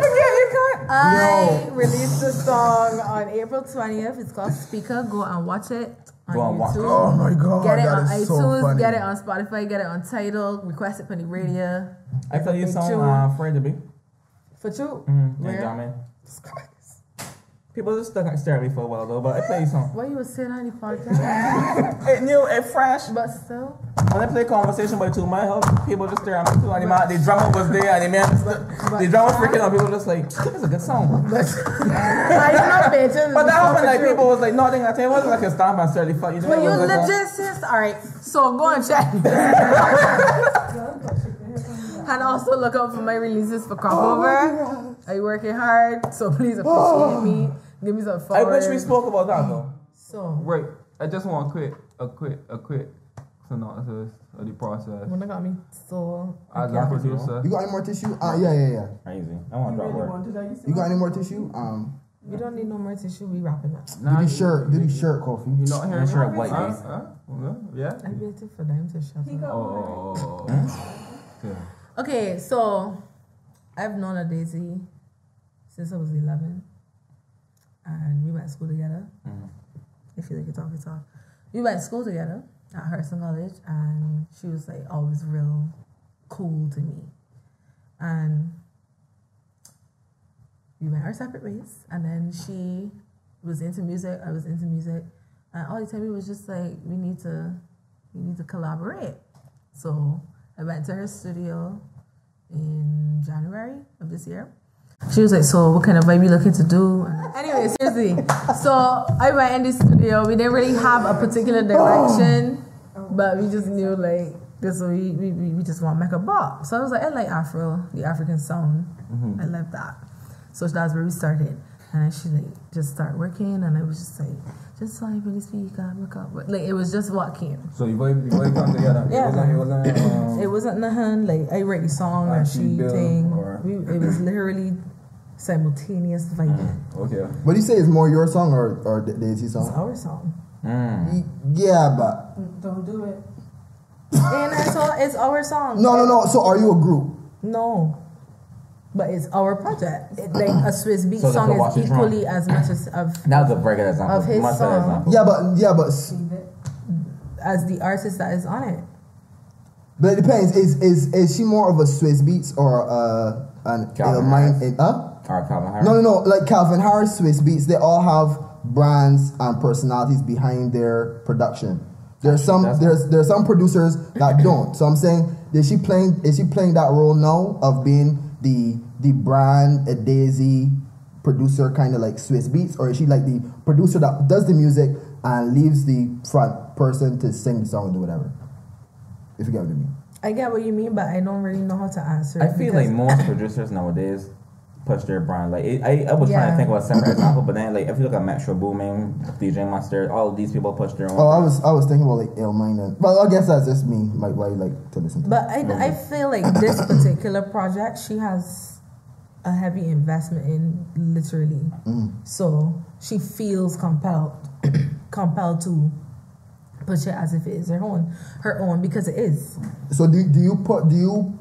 I released a song on April 20th. It's called Speaker. Go and watch it on Go and watch YouTube. it. Oh my god, Get it that on is so iTunes, funny. get it on Spotify, get it on Tidal, request it from the radio. I tell you Big song tune. Afraid to Be. For true. Yeah, Where? Jamie. People just stuck and stare at me for a while though, but I play you song. What you was saying on the podcast? It's new, it's fresh. But still. When I play Conversation by Two My Help, people just stare at me too. And the drummer was there, and the drummer freaking out. People just like, it's a good song. I'm not bitching. But that happened, like, people was like, nothing. I tell you, it wasn't like a stomp and start fuck. You know, But it you was like legit sis. Alright, so go and check. And also look out for my releases for Crossover. I'm working hard, so please appreciate me. Give me some I followers. wish we spoke about that though. So, Wait, I just want a quick synopsis of the process. when I got me, so As a producer, You got any more tissue? Yeah. Crazy. I want to drop work. You got any more tissue? we don't need no more tissue. We wrapping up. Do the shirt, Kofi. You not hearing I'm sure me? white Huh? face. Huh? Yeah. I waited for them to shut up. Oh. Yeah. Okay, so I've known a Daisy since I was 11, and we went to school together. If you like to talk, you talk. We went to school together at Hurston College, and she was like always real cool to me. And we went our separate ways, and then she was into music, I was into music, and all the time we was just like, we need to collaborate. So I went to her studio in January of this year. She was like, so what kind of vibe you looking to do? Anyway, seriously. So I went in the studio. We didn't really have a particular direction, but we just knew like this. We just want to make a bop. So I was like, I like Afro, the African sound. I love that. So that's where we started. And then she like just started working, and I was just like, just so I really speak, look up. Like it was just what came. So you come together. Yeah. It It wasn't nothing like I write the song and she build, thing. or- It was literally simultaneous vibing. Okay. What do you say is more your song or Daisy's It's song? our song. Yeah, but Don't do it. And it's our song. no. So are you a group? No. But it's our project. Like a Swiss Beat So they song can watch is it wrong. equally as much as of That was a very good example. Of his Much better song. example. Yeah, but as the artist that is on it. but it depends. Is she more of a Swiss Beats or an Calvin Illmind? Harris. Or Calvin Harris. No. Like Calvin Harris, Swiss Beats, they all have brands and personalities behind their production. There's some producers that don't. So I'm saying, is she playing that role now of being the brand a Daisy producer, kind of like Swiss Beats, or is she like the producer that does the music and leaves the front person to sing the song and do whatever? If you get what I mean. I get what you mean, but I don't really know how to answer. I it feel because- like most producers nowadays push their brand. Like I was trying to think of a separate example, but then like if you look at Metro Boomin, DJ Mustard, all of these people push their own. Oh, I was thinking about like Illmind and, well, I guess that's just me. Like why you like to listen to. But I feel like this particular project, she has a heavy investment in, literally. So she feels compelled to push it as if it is her own because it is. So do you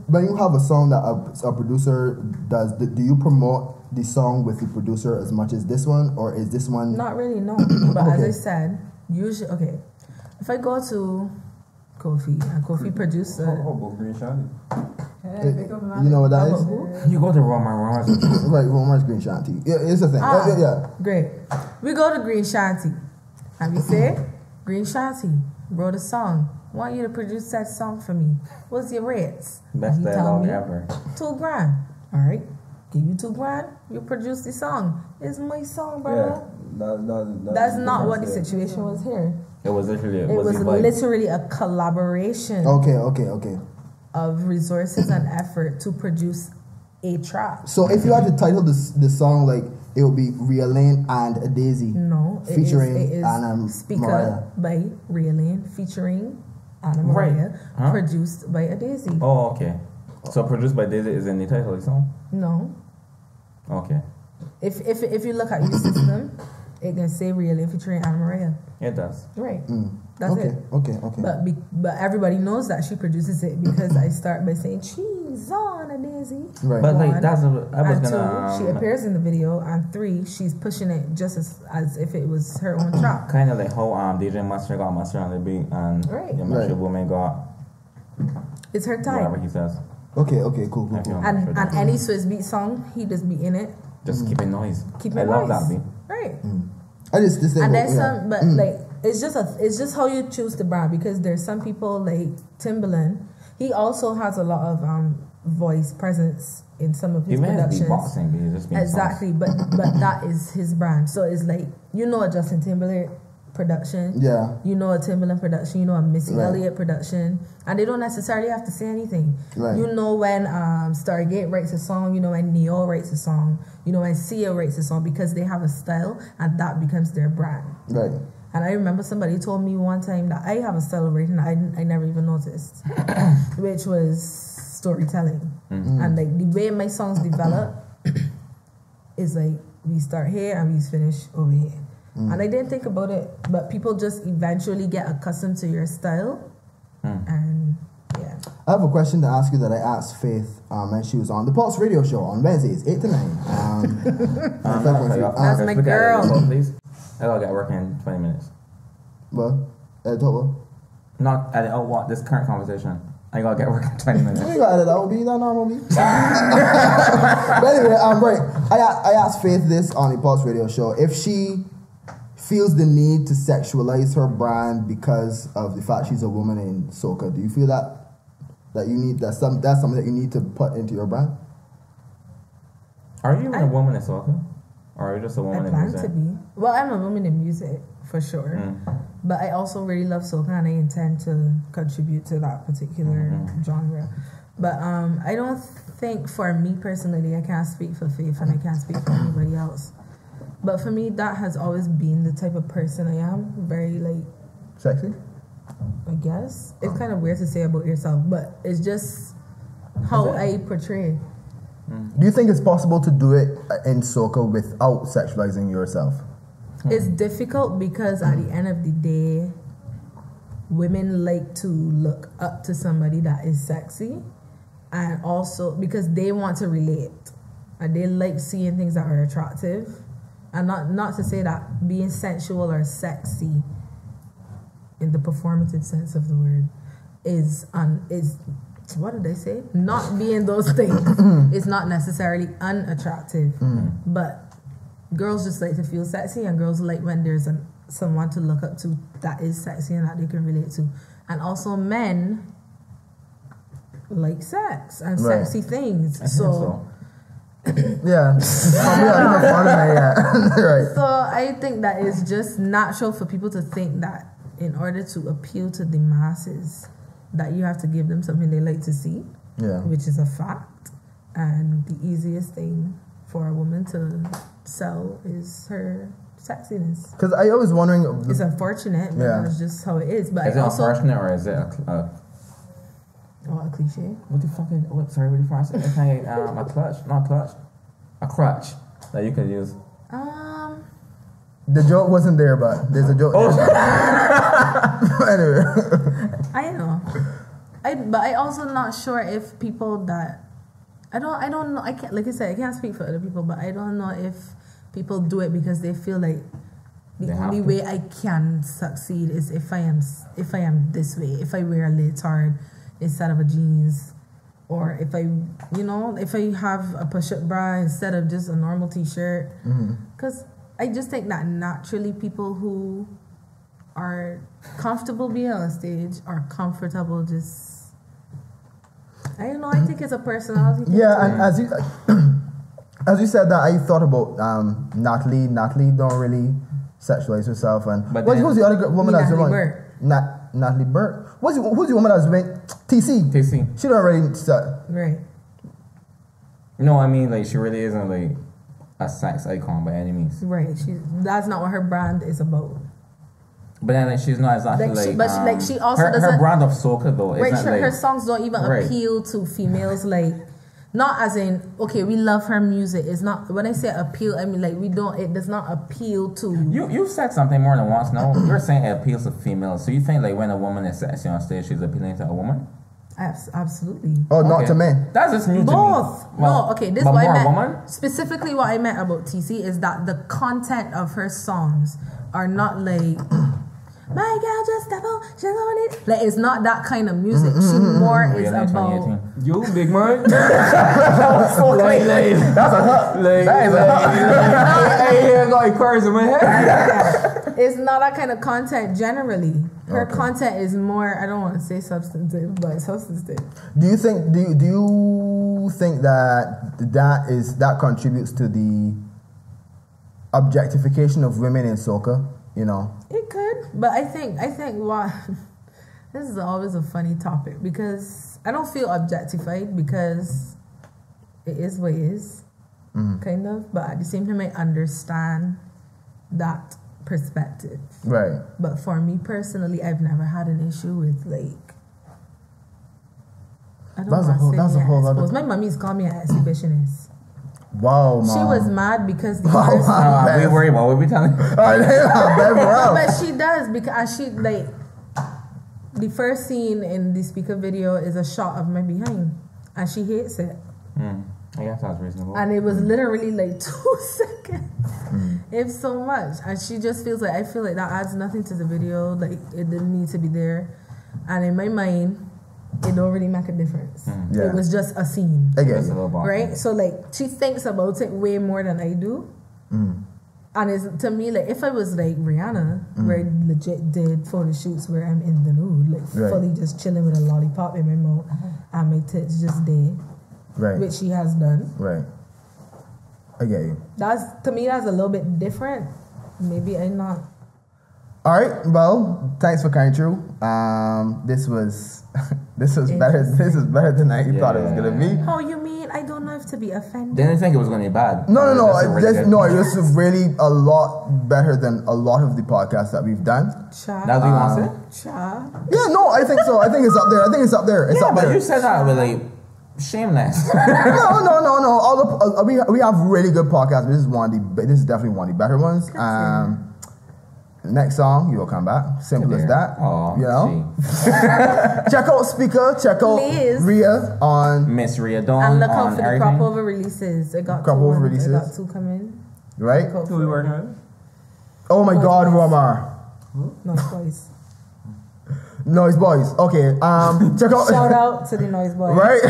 when you have a song that a producer does, do you promote the song with the producer as much as this one, or is this one? Not really, no. But as I said, usually, okay, if I go to Kofi and Kofi produced Green Shiny. You know what that is? You go to Romar's. Right, Romar's Green Shanty. Yeah, it's a thing. Yeah. Great. We go to Green Shanty and we say, Green Shanty wrote a song. Want you to produce that song for me. What's your rates? Best He tell dialogue me, ever. $2,000. All right. Give you $2,000. You produce the song. It's my song, brother. That's not what the situation was here. It was literally. It was literally a collaboration Okay. of resources and effort to produce a track. So if you had to title the song, like, it would be Rialane and Daisy. No, featuring it is Anna Speaker Mariah. by Rialane featuring Anna Right. Mariah, Huh? produced by a Daisy. Oh, okay. So produced by Daisy is in the title of the song. No, Okay, if you look at your system, it can say Rialane featuring Anna Mariah. it does. Right. That's it. Okay. But everybody knows that she produces it because I start by saying she's on a Daisy. Right. But like One. that's I was And gonna. two, she appears in the video, and three, she's pushing it just as if it was her own track. Kind of like how DJ Mustard got Mustard on the beat and Right. the Metro Right. Woman got It's her whatever time. he says. Okay, cool. I feel And any Swiss beat song, he just be in it. Just keep it noise. Keep I it love nice. that beat. Right. I just this And there's some, but like it's just how you choose the brand, because there's some people like Timbaland. He also has a lot of voice presence in some of He his may have productions. beatboxing, but he's just being Exactly, but that is his brand. So it's like, you know, a Justin Timberlake production. Yeah. You know a Timbaland production. You know a Missy Right. Elliott production, and they don't necessarily have to say anything. Right. You know when Stargate writes a song. You know when Neo writes a song. You know when Sia writes a song because they have a style, and that becomes their brand. Right. And I remember somebody told me one time that I have a style of writing I never even noticed, which was storytelling. And like the way my songs develop is like we start here and we finish over here. And I didn't think about it, but people just eventually get accustomed to your style. And yeah. I have a question to ask you that I asked Faith when she was on the Pulse Radio Show on Wednesdays, 8 to 9. That's my girl. Please. I gotta get working in 20 minutes. Well, total. Not at all. What this current conversation? I gotta get working in 20 minutes. You got it. That would be that normal me. But anyway, right. I asked Faith this on the Pulse Radio Show if she feels the need to sexualize her brand because of the fact she's a woman in soca. Do you feel that you need that's something that you need to put into your brand? Are you a woman in soca? Or are you just a woman I in plan music? to be. Well, I'm a woman in music for sure, but I also really love soca and I intend to contribute to that particular genre. But I don't think, for me personally, I can't speak for Faith and I can't speak for anybody else. But for me, that has always been the type of person I am. Very like Sexy? I guess it's kind of weird to say about yourself, but it's just how I portray. Do you think it's possible to do it in soca without sexualizing yourself? It's difficult because at the end of the day, women like to look up to somebody that is sexy, and also because they want to relate and they like seeing things that are attractive. And not to say that being sensual or sexy in the performative sense of the word is what did they say? Not being those things is not necessarily unattractive, but girls just like to feel sexy, and girls like when there's someone to look up to that is sexy and that they can relate to. And also men like sex and Right. sexy things. So Yeah. Right. So I think that it's just natural for people to think that in order to appeal to the masses, that you have to give them something they like to see, Yeah. which is a fact. And the easiest thing for a woman to sell is her sexiness. Because I was wondering. It's unfortunate, but Yeah. that's just how it is. But is I it also unfortunate or is it a a cliche. what the fuck is what sorry, what do you find? It's like a clutch, not a clutch. A crutch that you could use. The joke wasn't there, but there's a joke. Anyway. I know. But I also not sure if people that I don't know. I can't, like I said, I can't speak for other people, but I don't know if people do it because they feel like the They have only to. way I can succeed is if I am this way. If I wear a leotard instead of a jeans, or if I have a push-up bra instead of just a normal t-shirt. Because I just think that naturally people who are comfortable being on stage are comfortable just. I don't know. I think it's a personality thing. Yeah, too. and as you said that, I thought about Natalie. Natalie don't really sexualize herself, and But who's the other woman that's Natalie doing? Burke. Natalie Burke. Who's the woman that's doing? TC. TC. She don't really. Right. No, I mean like she really isn't like a sex icon by any means. Right. That's not what her brand is about. But then like, she's not exactly She also her doesn't. brand of soca though. Right. Isn't like Her songs don't even Right. appeal to females. Like, not as in okay, we love her music. It's not when I say appeal. I mean like we don't. It does not appeal to. You've said something more than once. No, you're saying it appeals to females. So you think like when a woman is sexy on stage, she's appealing to a woman? Absolutely. Oh, not Okay. to men. That's just new Both. to me. Well, no, okay. This is but what I more a meant. woman? Specifically, what I meant about TC is that the content of her songs are not like. My girl just step on, she's on it. Like, it's not that kind of music. She more is Yeah, like about. 2018. You big man. That's a hook. That is a hook. I got cars in my head. It's not that kind of content generally. Her content is more, I don't want to say substantive, but substantive. Do you think that contributes to the objectification of women in soca? you know. It could, but I think why this is always a funny topic because I don't feel objectified because it is what it is, kind of. But at the same time, I understand that perspective. Right. But for me personally, I've never had an issue with like. I don't That's a whole other. My mommy's called me an exhibitionist. Wow, mom. She was mad because the Wow, first We worry about what we telling. but she does because she like the first scene in the speaker video is a shot of my behind and she hates it. I guess that's reasonable. And it was literally like 2 seconds. If so much. And she just feels like I feel like that adds nothing to the video. Like it didn't need to be there. And in my mind, it don't really make a difference. Yeah. It was just a scene. I get That's a you. little bomb. Right? So like she thinks about it way more than I do. And it's to me like if I was like Rihanna, where I legit did photo shoots where I'm in the nude, like Right. fully just chilling with a lollipop in my mouth and my tits just there, Right. which she has done. Right. I get you. That's to me that's a little bit different. Maybe I'm not. All right. Well, thanks for coming through. This was better. This is better than I thought it was gonna be. Oh, you mean I don't know if to be offended? Didn't think it was going to be bad. No. That's a really good- This is really a lot better than a lot of the podcasts that we've done. Cha. That's what you want to say? Cha. Yeah, no, I think so. I think it's up there. It's Yeah, up but there. you said that with like shameless. No. All we have really good podcasts. This is definitely one of the better ones. Next song, you will come back. Simple as that. Oh, you know. Check out Speaker. Check out Please. Rhea on Miss Rhea Dawn And look out on for the everything. crop over releases. I got Crop two over ones. releases. I got 2 coming. right. Look out Who we for working it. with? Oh my Noise God, Boys. Romar. Noise Boys. Noise Boys. Okay. Check out. Shout out to the Noise Boys. Right.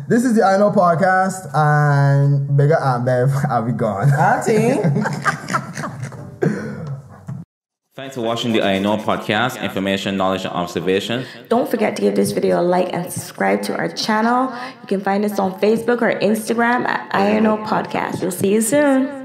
This is the I Know Podcast, and Bigger and Bev, I'll be gone. Auntie. Thanks for watching the I Know Podcast, information, knowledge, and observation. Don't forget to give this video a like and subscribe to our channel. You can find us on Facebook or Instagram at I Know Podcast. We'll see you soon.